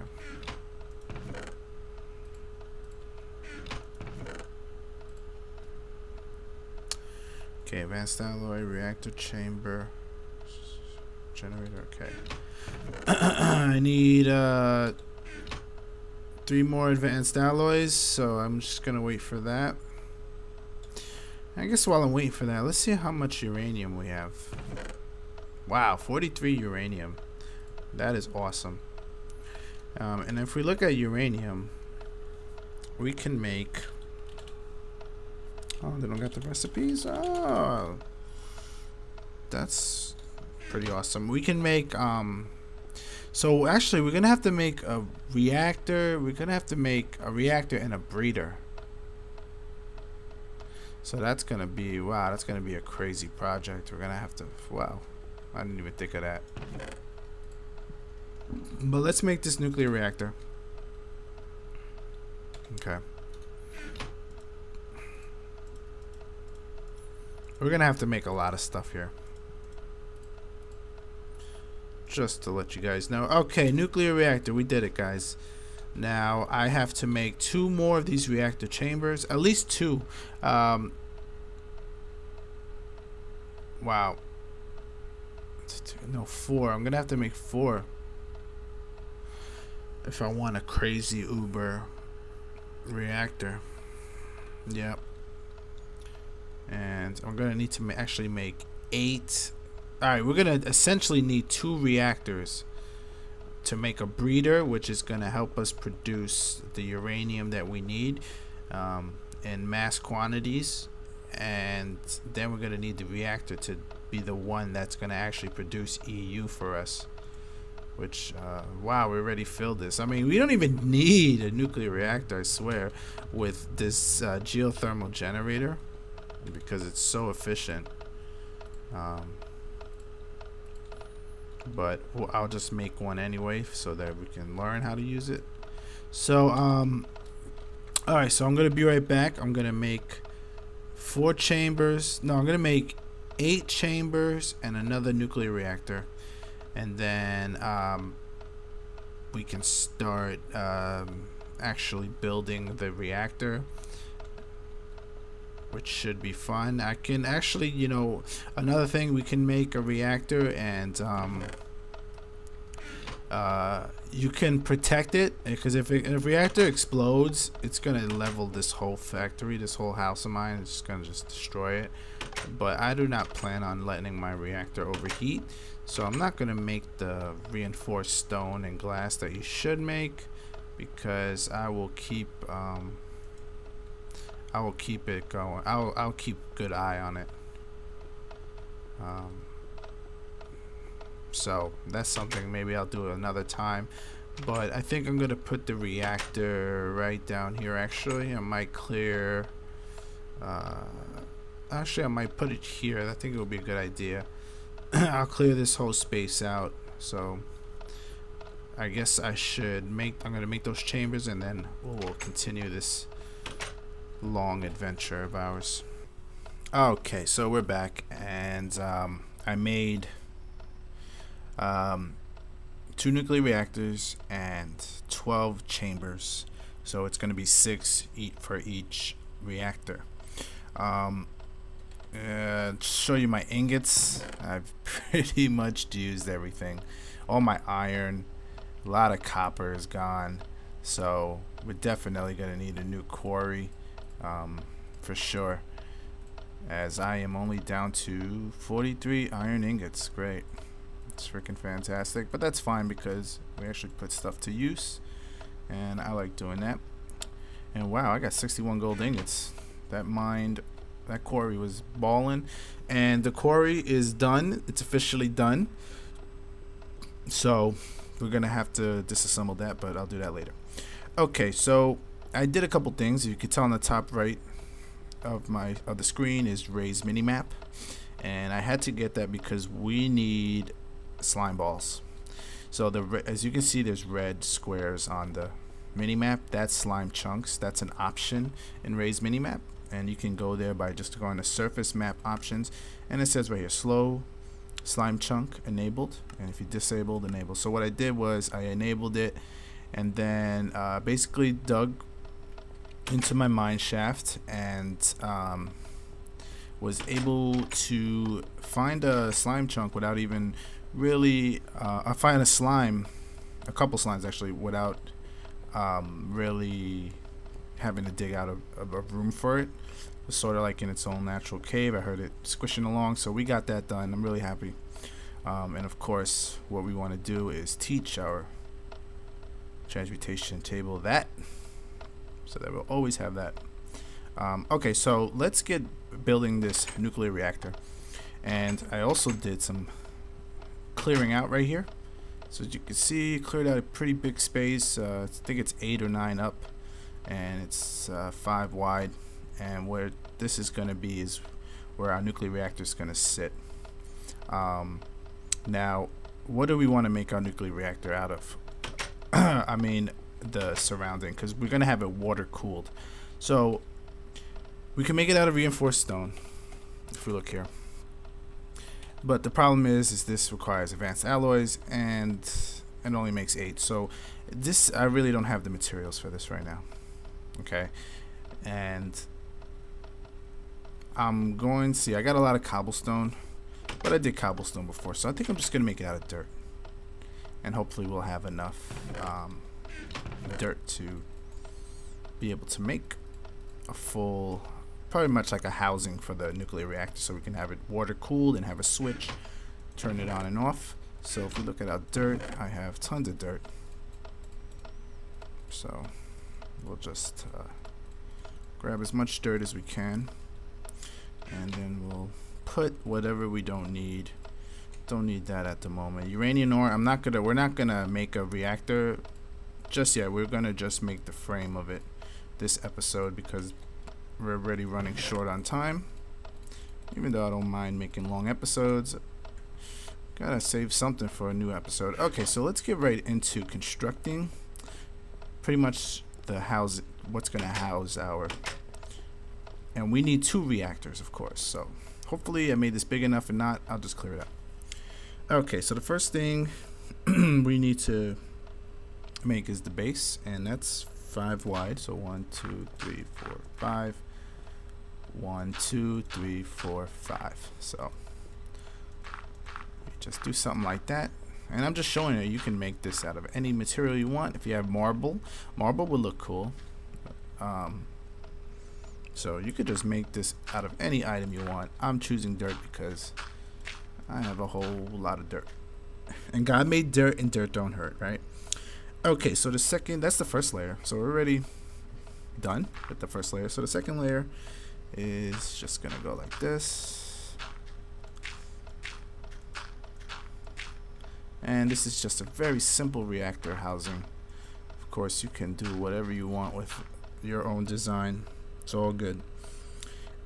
Okay, advanced alloy, reactor chamber, generator. Okay. I need 3 more advanced alloys, so I'm just gonna wait for that. I guess while I'm waiting for that, let's see how much uranium we have. Wow, 43 uranium. That is awesome. And if we look at uranium, we can make... Oh, they don't got the recipes? Oh, that's pretty awesome. We can make... So actually, we're going to have to make a reactor. We're going to have to make a reactor and a breeder. So that's going to be... Wow, that's going to be a crazy project. We're going to have to... Wow, I didn't even think of that. But let's make this nuclear reactor. Okay. We're gonna have to make a lot of stuff here. Just to let you guys know. Okay, nuclear reactor. We did it, guys. Now, I have to make 2 more of these reactor chambers. At least 2. Wow. No, 4. I'm gonna have to make 4. If I want a crazy uber reactor. Yep. And I'm gonna need to actually make 8. Alright, we're gonna essentially need 2 reactors to make a breeder, which is gonna help us produce the uranium that we need in mass quantities. And then we're gonna need the reactor to be the one that's gonna actually produce EU for us. Which, wow, we already filled this. I mean, we don't even need a nuclear reactor, I swear, with this geothermal generator, because it's so efficient. But I'll just make one anyway so that we can learn how to use it. So, alright, so I'm going to be right back. I'm going to make 4 chambers. No, I'm going to make 8 chambers and another nuclear reactor. And then we can start actually building the reactor, which should be fun. I can actually, you know, another thing, we can make a reactor and you can protect it, because if a reactor explodes, it's gonna level this whole factory, this whole house of mine. It's gonna just destroy it. But I do not plan on letting my reactor overheat. So I'm not going to make the reinforced stone and glass that you should make, because I will keep it going. I'll keep good eye on it. So that's something maybe I'll do another time. But I think I'm going to put the reactor right down here. Actually, I might clear. Actually, I might put it here. I think it would be a good idea. I'll clear this whole space out. So I guess I should make, I'm gonna make those chambers, and then we'll continue this long adventure of ours. Okay, so we're back, and I made 2 nuclear reactors and 12 chambers. So it's gonna be 6 for each reactor. To show you my ingots, I've pretty much used everything. All my iron, a lot of copper is gone, so we're definitely gonna need a new quarry for sure, as I am only down to 43 iron ingots. Great, it's freaking fantastic, but that's fine because we actually put stuff to use, and I like doing that. And wow, I got 61 gold ingots. That quarry was ballin', and the quarry is done. It's officially done. So we're gonna have to disassemble that, but I'll do that later. Okay, so I did a couple things. You can tell on the top right of the screen is Ray's minimap, and I had to get that because we need slime balls. So as you can see, there's red squares on the minimap. That's slime chunks. That's an option in Ray's minimap. and you can go there by just going to surface map options, and it says right here slow slime chunk enabled, and if you disabled, enable. So what I did was I enabled it, and then basically dug into my mine shaft and was able to find a slime chunk without even really I find a couple slimes actually, without really having to dig out a room for it. It was sort of like in its own natural cave. I heard it squishing along, so we got that done. I'm really happy. And of course, what we want to do is teach our transmutation table that, so that we'll always have that. Okay, so let's get building this nuclear reactor. And I also did some clearing out right here. So as you can see, cleared out a pretty big space. I think it's 8 or 9 up, and it's 5 wide. And where this is going to be is where our nuclear reactor is going to sit. Now, what do we want to make our nuclear reactor out of? I mean, the surrounding, because we're going to have it water cooled. So we can make it out of reinforced stone if we look here. But the problem is this requires advanced alloys, and it only makes 8. So this, I really don't have the materials for this right now. Okay, and I'm going to see. I got a lot of cobblestone, but I did cobblestone before, so I think I'm just gonna make it out of dirt, and hopefully we'll have enough dirt to be able to make a full, probably much like a housing for the nuclear reactor, so we can have it water cooled and have a switch, turn it on and off. So if we look at our dirt, I have tons of dirt. So we'll just grab as much dirt as we can, and then we'll put whatever we don't need. Don't need that at the moment. Uranium ore, we're not gonna make a reactor just yet. We're gonna just make the frame of it this episode because we're already running short on time. Even though I don't mind making long episodes, gotta save something for a new episode. Okay, so let's get right into constructing pretty much the house, what's gonna house our, and we need 2 reactors, of course. So hopefully I made this big enough, and not, I'll just clear it up. Okay, so the first thing we need to make is the base, and that's 5 wide. So 1, 2, 3, 4, 5. 1, 2, 3, 4, 5. So just do something like that, and I'm just showing you can make this out of any material you want. If you have marble would look cool. So you could just make this out of any item you want. I'm choosing dirt because I have a whole lot of dirt, and God made dirt, and dirt don't hurt, right? Okay, so that's the first layer. So we're already done with the first layer. So the second layer is just gonna go like this, and this is just a very simple reactor housing. Of course, you can do whatever you want with your own design. It's all good.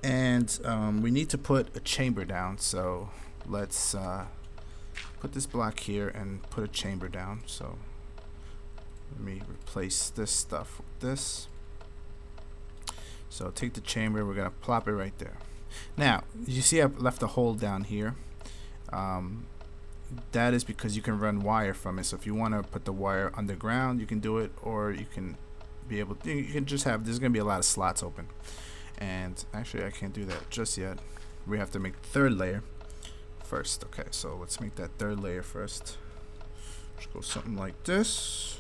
And we need to put a chamber down, so let's put this block here and put a chamber down. So let me replace this stuff with this. So take the chamber, we're gonna plop it right there. Now you see I've left a hole down here. That is because you can run wire from it. So if you want to put the wire underground, you can do it, or you can be able to, you can just have, there's gonna be a lot of slots open. And actually I can't do that just yet. We have to make the 3rd layer first. Okay, so let's make that 3rd layer first. Just go something like this.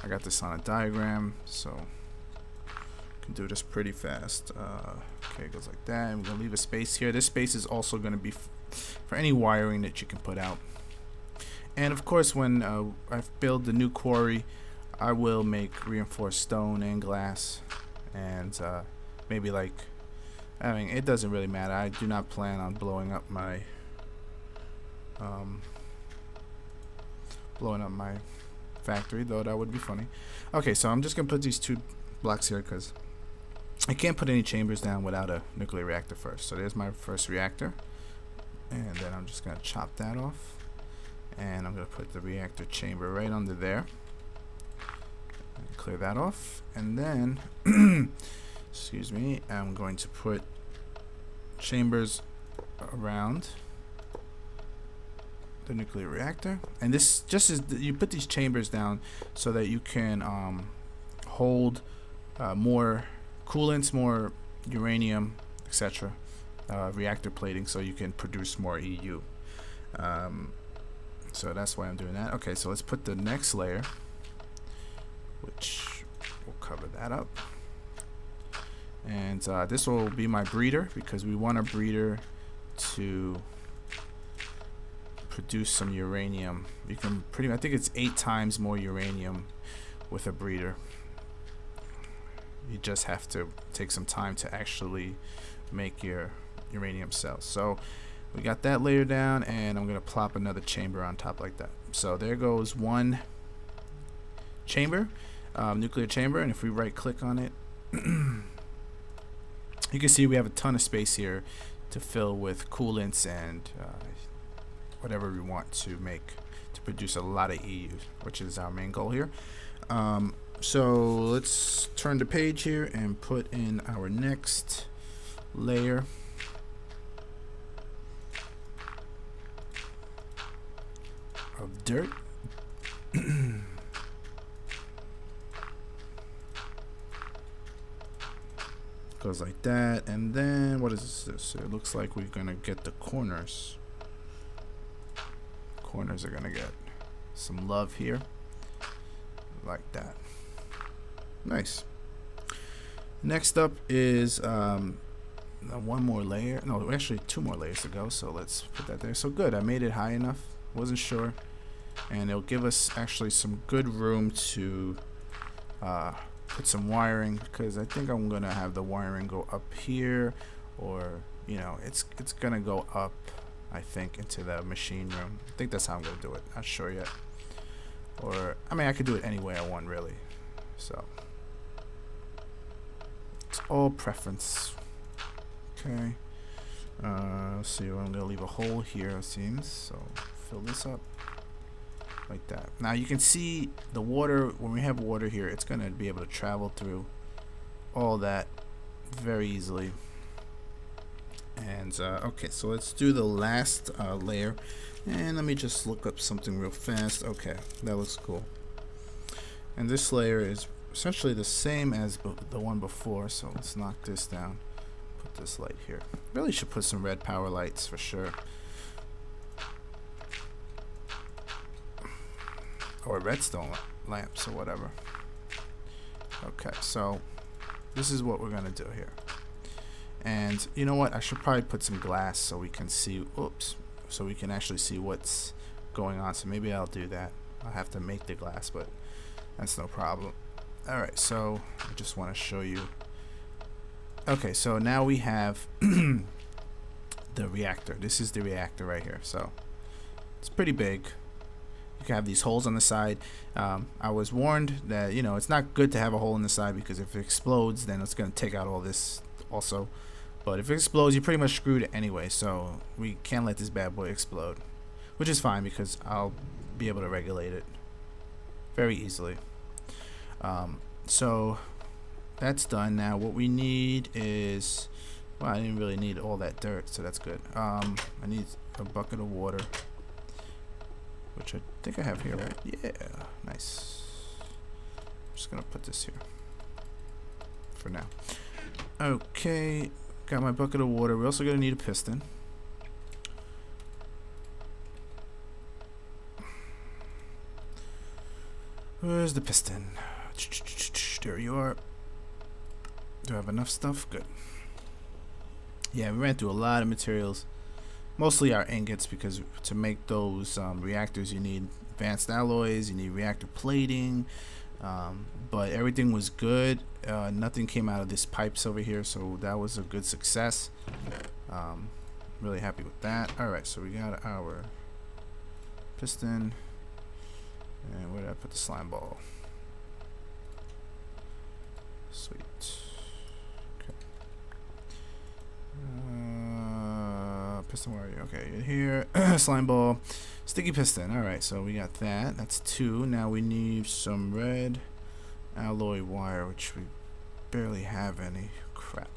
I got this on a diagram, so can do this pretty fast. Okay, it goes like that, and we're gonna leave a space here. This space is also gonna be for any wiring that you can put out. And of course, when I build the new quarry, I will make reinforced stone and glass, and maybe like, I mean, it doesn't really matter. I do not plan on blowing up my factory, though that would be funny. Okay, so I'm just gonna put these 2 blocks here because I can't put any chambers down without a nuclear reactor first. So there's my first reactor, and then I'm just gonna chop that off, and I'm gonna put the reactor chamber right under there and clear that off. And then excuse me, I'm going to put chambers around the nuclear reactor, and this just is you put these chambers down so that you can hold more coolants, more uranium, etc. Reactor plating, so you can produce more EU. So that's why I'm doing that. Okay, so let's put the next layer, which will cover that up. And this will be my breeder, because we want a breeder to produce some uranium. You can I think it's 8 times more uranium with a breeder. You just have to take some time to actually make your uranium cells. So we got that layer down, and I'm gonna plop another chamber on top like that. So there goes one chamber, nuclear chamber, and if we right click on it, you can see we have a ton of space here to fill with coolants and whatever we want to make to produce a lot of EU, which is our main goal here. So let's turn the page here and put in our next layer. Of dirt. Goes like that, and then what is this? It looks like we're gonna get the corners. Corners are gonna get some love here, like that. Nice. Next up is one more layer. No, actually 2 more layers to go. So let's put that there. So good. I made it high enough. Wasn't sure, and it'll give us actually some good room to put some wiring, because I think I'm gonna have the wiring go up here, or you know, it's gonna go up, I think, into the machine room. I think that's how I'm gonna do it. Not sure yet. Or I mean, I could do it any way I want, really. So it's all preference. Okay. Let's see. I'm gonna leave a hole here, it seems. So fill this up like that. Now you can see the water. When we have water here, it's gonna be able to travel through all that very easily. And okay, so let's do the last layer, and let me just look up something real fast. Okay, that looks cool. And this layer is essentially the same as the one before, so let's knock this down. Put this light here. Really should put some Redpower lights for sure, or redstone lamps or whatever. Okay, so this is what we're gonna do here. And you know what, I should probably put some glass so we can see, so we can actually see what's going on. So maybe I'll do that. I'll have to make the glass, but that's no problem. Alright, so I just want to show you. Okay, so now we have the reactor. This is the reactor right here. So it's pretty big. You can have these holes on the side. I was warned that, you know, it's not good to have a hole in the side, because if it explodes, then it's going to take out all this also. But if it explodes, you're pretty much screwed anyway, so we can't let this bad boy explode, which is fine because I'll be able to regulate it very easily. So that's done. Now what we need is, well, I didn't really need all that dirt, so that's good. I need a bucket of water, which I think I have here, right? Yeah, nice. I'm just gonna put this here for now. Okay, got my bucket of water. We're also gonna need a piston. Where's the piston? There you are. Do I have enough stuff? Good. Yeah, we ran through a lot of materials, mostly our ingots, because to make those reactors you need advanced alloys, you need reactor plating, but everything was good. Nothing came out of these pipes over here, so that was a good success. Really happy with that. Alright, so we got our piston, and where did I put the slime ball? Sweet. Okay. Piston, where are you? Okay, you're here. Slime ball, sticky piston. Alright, so we got that. That's 2. Now we need some red alloy wire, which we barely have any crap.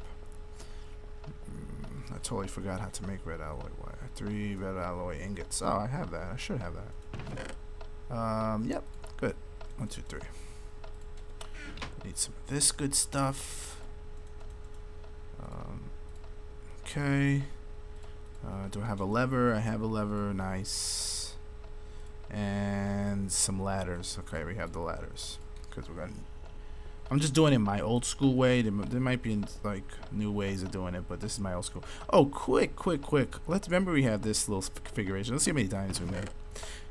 I totally forgot how to make red alloy wire. 3 red alloy ingots. Oh, I have that. I should have that. Yep. Good. 1, 2, 3. Need some of this good stuff. Okay. Do I have a lever? I have a lever. Nice. And some ladders. Okay, we have the ladders. Because we're gonna. I'm just doing it my old school way. There might be like new ways of doing it, but this is my old school. Oh, quick. Let's remember we have this little configuration. Let's see how many diamonds we made.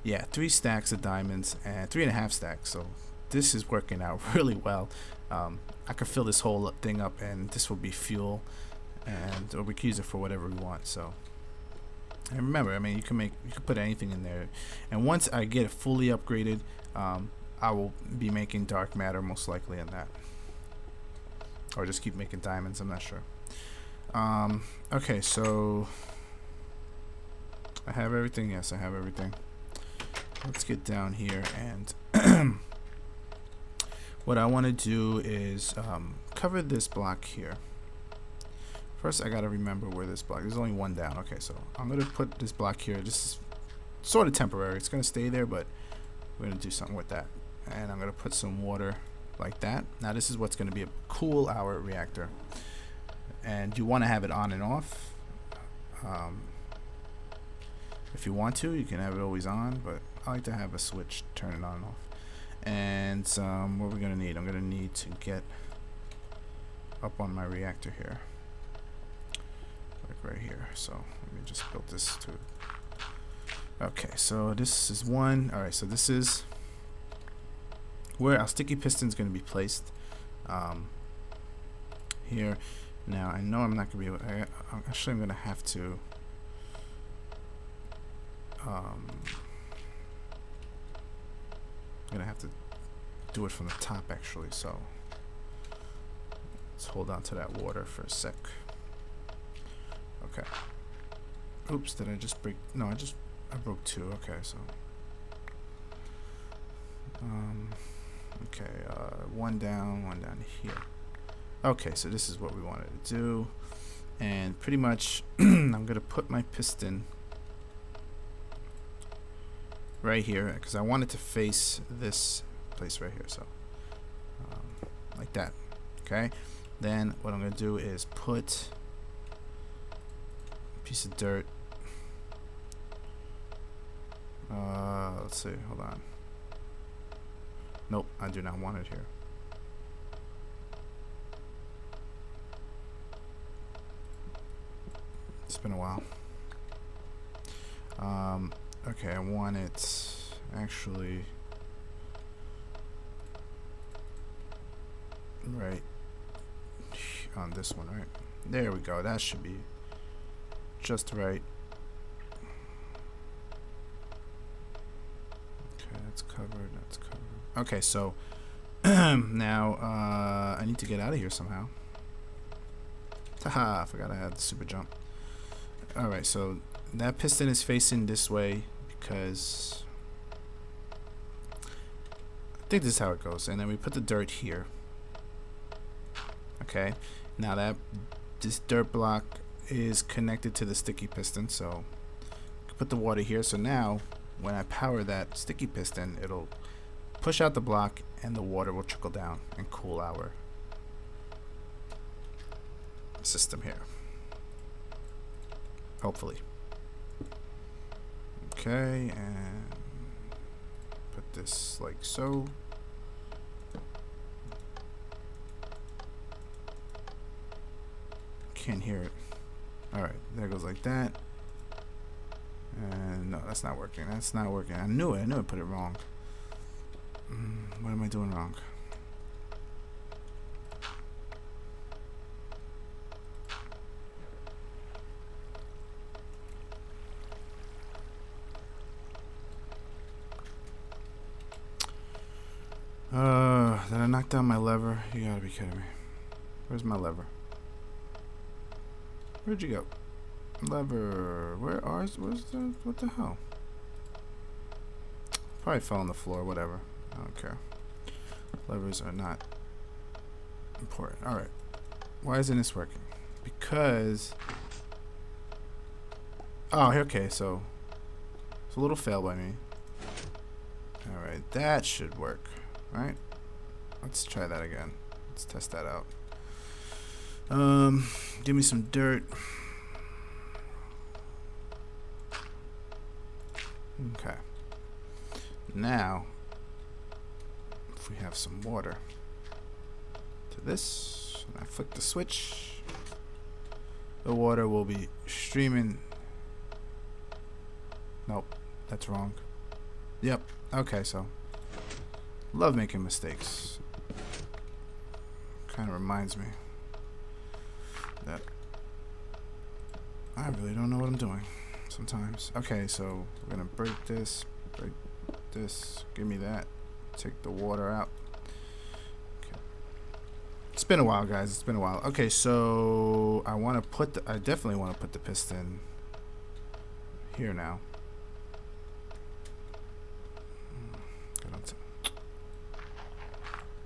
Yeah, 3 stacks of diamonds and 3.5 stacks. So this is working out really well. I could fill this whole thing up, and this will be fuel, or we can use it for whatever we want. So, and remember, I mean, you can put anything in there. And once I get it fully upgraded, I will be making dark matter most likely in that, or just keep making diamonds. I'm not sure. Okay, so I have everything. Yes, I have everything. Let's get down here, and what I want to do is cover this block here. First, I gotta remember where this block. There's only one down. Okay, so I'm gonna put this block here. This is sort of temporary. It's gonna stay there, but we're gonna do something with that. And I'm gonna put some water like that. Now this is what's gonna be a cool our reactor, and you want to have it on and off. If you want to, you can have it always on, but I like to have a switch turn it on and off. And what we're gonna need, I'm gonna need to get up on my reactor here, like right here. So let me just build this to. Okay, so this is one. All right, so this is where our sticky piston is going to be placed here. Now I know I'm not going to be able. Actually, I'm going to have to. I'm going to have to do it from the top actually. So let's hold on to that water for a sec. Okay. Oops! Did I just break? No, I broke 2. Okay, so. Okay, one down here. Okay, so this is what we wanted to do, and pretty much I'm gonna put my piston right here because I want it to face this place right here. So like that. Okay, then what I'm gonna do is put a piece of dirt. Let's see, hold on. Nope, I do not want it here. It's been a while. Okay, I want it actually right on this one, right? There we go. That should be just right. Okay, that's covered. That's covered. Okay, so now I need to get out of here somehow. Haha, I forgot I had the super jump. Alright, so that piston is facing this way because I think this is how it goes. And then we put the dirt here. Okay, now this dirt block is connected to the sticky piston, so put the water here. So now when I power that sticky piston, it'll push out the block and the water will trickle down and cool our system here, hopefully. Okay, and put this like so. Can't hear it. Alright, there goes like that. And no, that's not working. That's not working. I knew it. I put it wrong. What am I doing wrong? Did I knock down my lever? You gotta be kidding me. Where's my lever? Where'd you go? Lever. Where ours? Where's the? What the hell? Probably fell on the floor. Whatever. I don't care. Levers are not important. All right. Why isn't this working? Because... Oh, okay, so... It's a little fail by me. Alright, that should work. Right? Let's try that again. Let's test that out. Give me some dirt. Okay. Now, if we have some water to this, and I flick the switch, the water will be streaming. Nope, that's wrong. Yep. Okay, so love making mistakes. Kind of reminds me that I really don't know what I'm doing sometimes. Okay, so we're gonna break this, give me that, take the water out. Okay. It's been a while, guys. It's been a while. Okay, so I definitely want to put the piston here now.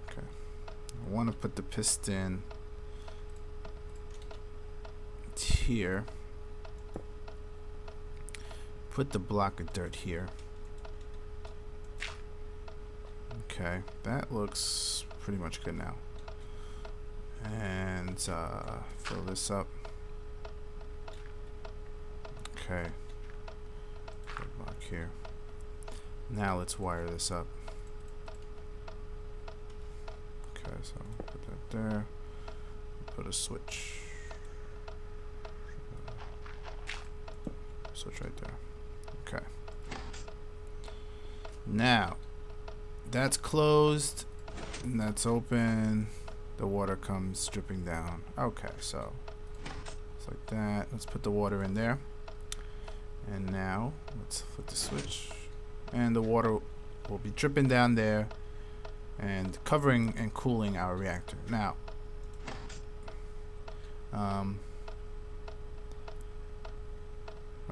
Okay, I want to put the piston here. Put the block of dirt here. Okay, that looks pretty much good now. And fill this up. Okay, put a block here. Now let's wire this up. Okay, so put that there. Put a switch. Switch right there. Okay. Now, that's closed and that's open. The water comes dripping down. Okay, so it's like that. Let's put the water in there. And now, let's flip the switch. And the water will be dripping down there and covering and cooling our reactor. Now,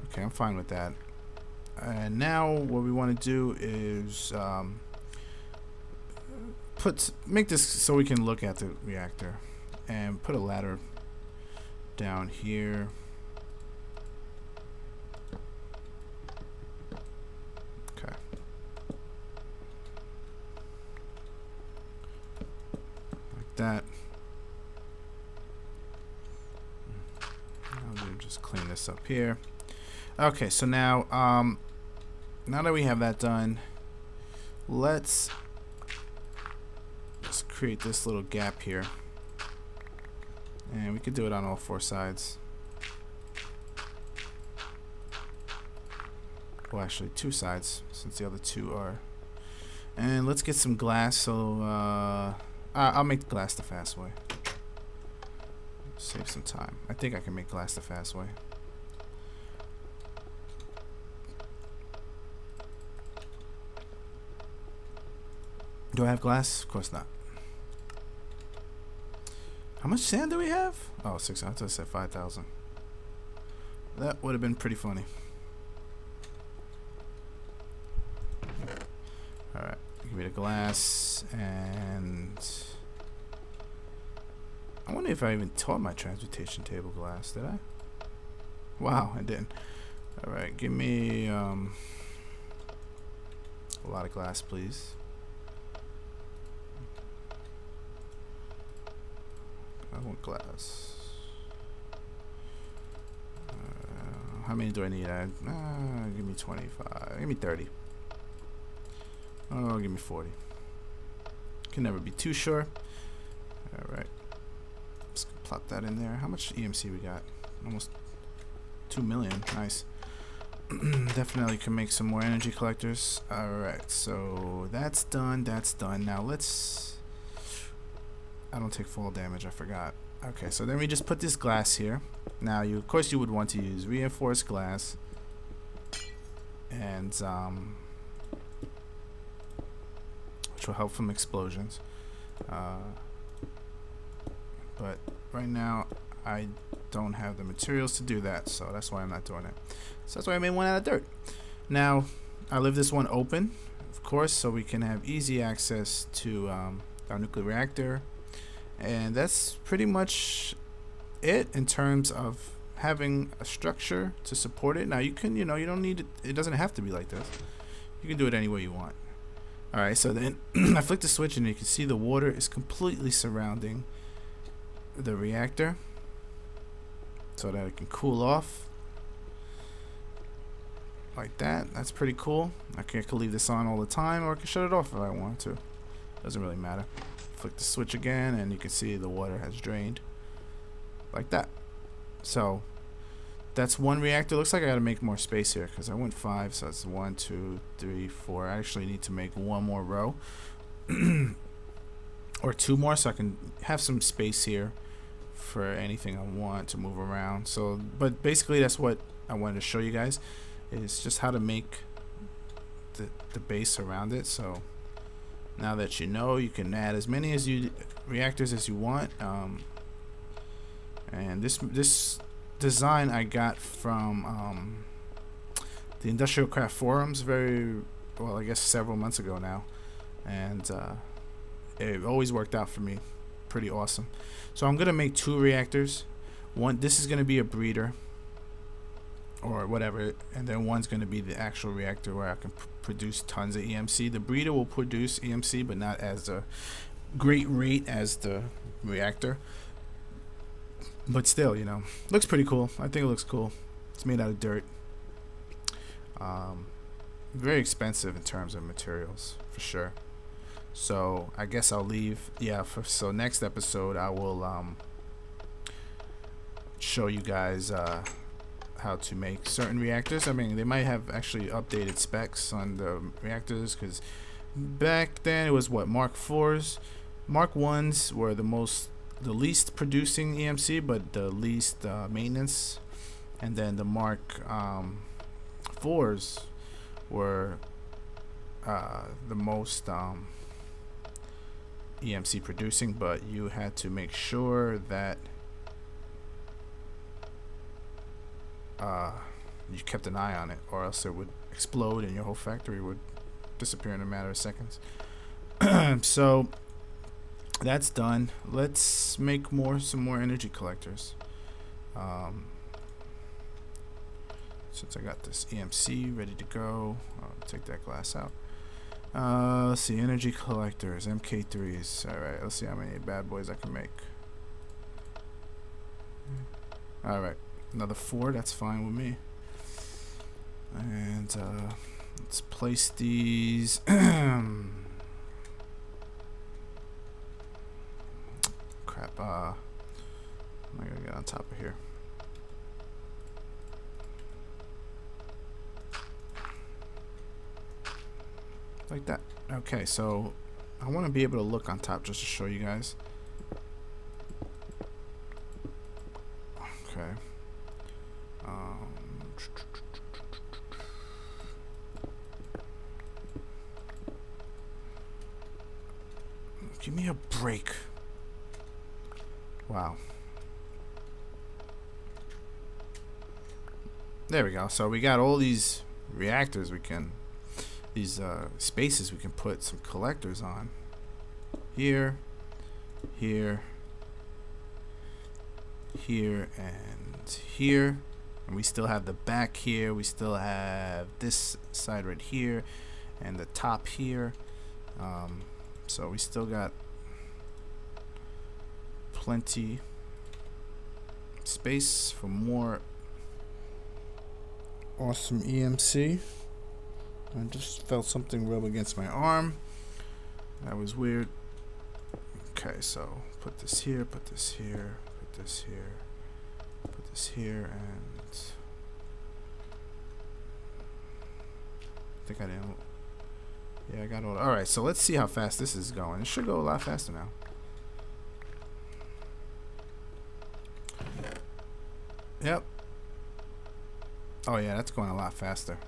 okay, I'm fine with that. And now what we want to do is make this so we can look at the reactor and put a ladder down here. Okay. Like that. Now we'll just clean this up here. Okay, so now now that we have that done, let's create this little gap here, and we could do it on all four sides. Well, actually two sides, since the other two are. And let's get some glass. So I'll make glass the fast way. Save some time. I think I can make glass the fast way. Do I have glass? Of course not. How much sand do we have? Oh, 600. I thought I said 5,000. That would have been pretty funny. Alright, give me the glass, and I wonder if I even taught my transmutation table glass. Did I? Wow, I didn't. Alright, give me a lot of glass, please. I want glass. How many do I need? Give me 25. Give me 30. Oh, give me 40. Can never be too sure. Alright. Let's plop that in there. How much EMC we got? Almost 2 million. Nice. Definitely can make some more energy collectors. Alright, so that's done. That's done. Now let's... I don't take fall damage, I forgot. Okay, so then we just put this glass here. Now, of course you would want to use reinforced glass. And, which will help from explosions. But right now, I don't have the materials to do that, so that's why I'm not doing it. So that's why I made one out of dirt. Now, I leave this one open, of course, so we can have easy access to our nuclear reactor And that's pretty much it in terms of having a structure to support it. Now you can, you don't need it. It doesn't have to be like this. You can do it any way you want. All right, so then I flick the switch and you can see the water is completely surrounding the reactor so that it can cool off like that. That's pretty cool. I can leave this on all the time, or I can shut it off if I want to. Doesn't really matter. Flick the switch again and you can see the water has drained like that. So that's one reactor. Looks like I gotta make more space here because I went 5, so that's 1, 2, 3, 4. I actually need to make one more row or 2 more so I can have some space here for anything I want to move around. So, but basically that's what I wanted to show you guys, is just how to make the base around it. So now that you know, you can add as many reactors as you want. And this design I got from the Industrial Craft forums I guess several months ago now, and it always worked out for me pretty awesome. So I'm gonna make 2 reactors. This is gonna be a breeder or whatever, and then one's gonna be the actual reactor where I can produce tons of EMC. The breeder will produce EMC, but not as a great rate as the reactor. But still, looks pretty cool. I think it looks cool. It's made out of dirt. Very expensive in terms of materials, for sure. So I guess I'll leave. So next episode I will show you guys how to make certain reactors. I mean, they might have actually updated specs on the reactors, because back then it was what, Mark 4s. Mark 1s were the least producing EMC, but the least maintenance, and then the Mark 4s were the most EMC producing, but you had to make sure that you kept an eye on it, or else it would explode and your whole factory would disappear in a matter of seconds. So that's done. Let's make some more energy collectors. Since I got this EMC ready to go, I'll take that glass out. Let's see, energy collectors, MK3s. Alright, let's see how many bad boys I can make. Alright, another 4, that's fine with me. And let's place these. Crap, I gotta get on top of here. Like that. Okay, so I want to be able to look on top just to show you guys. Okay. Give me a break. Wow. There we go. So we got all these reactors these spaces we can put some collectors on. Here, here, here, and here. And we still have the back here. We still have this side right here, and the top here. So we still got plenty space for more awesome EMC. I just felt something rub against my arm. That was weird. Okay, so put this here, put this here, put this here, put this here, and I think I didn't. Yeah, I got all. Alright, so let's see how fast this is going. It should go a lot faster now. Yep. Oh yeah, that's going a lot faster.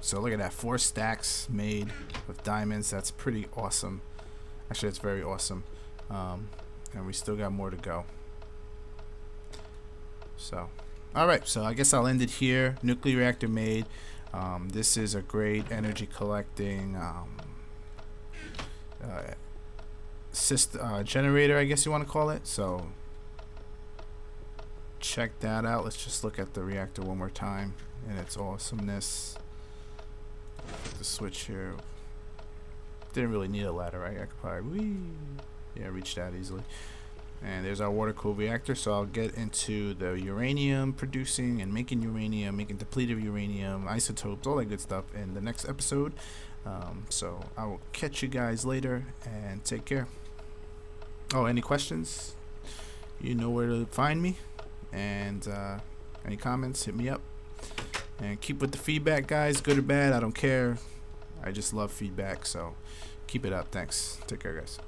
So look at that, 4 stacks made with diamonds. That's pretty awesome. Actually, it's very awesome. And we still got more to go. So, alright, so I guess I'll end it here. Nuclear reactor made. This is a great energy collecting generator, I guess you want to call it. So check that out. Let's just look at the reactor one more time and its awesomeness. Put the switch here. Didn't really need a ladder, right? I could probably reach that easily. And there's our water cooled reactor. So I'll get into the uranium producing and making uranium, making depleted uranium, isotopes, all that good stuff in the next episode. So I will catch you guys later and take care. Oh, any questions? You know where to find me. And any comments, hit me up. And keep with the feedback, guys. Good or bad, I don't care. I just love feedback. So keep it up. Thanks. Take care, guys.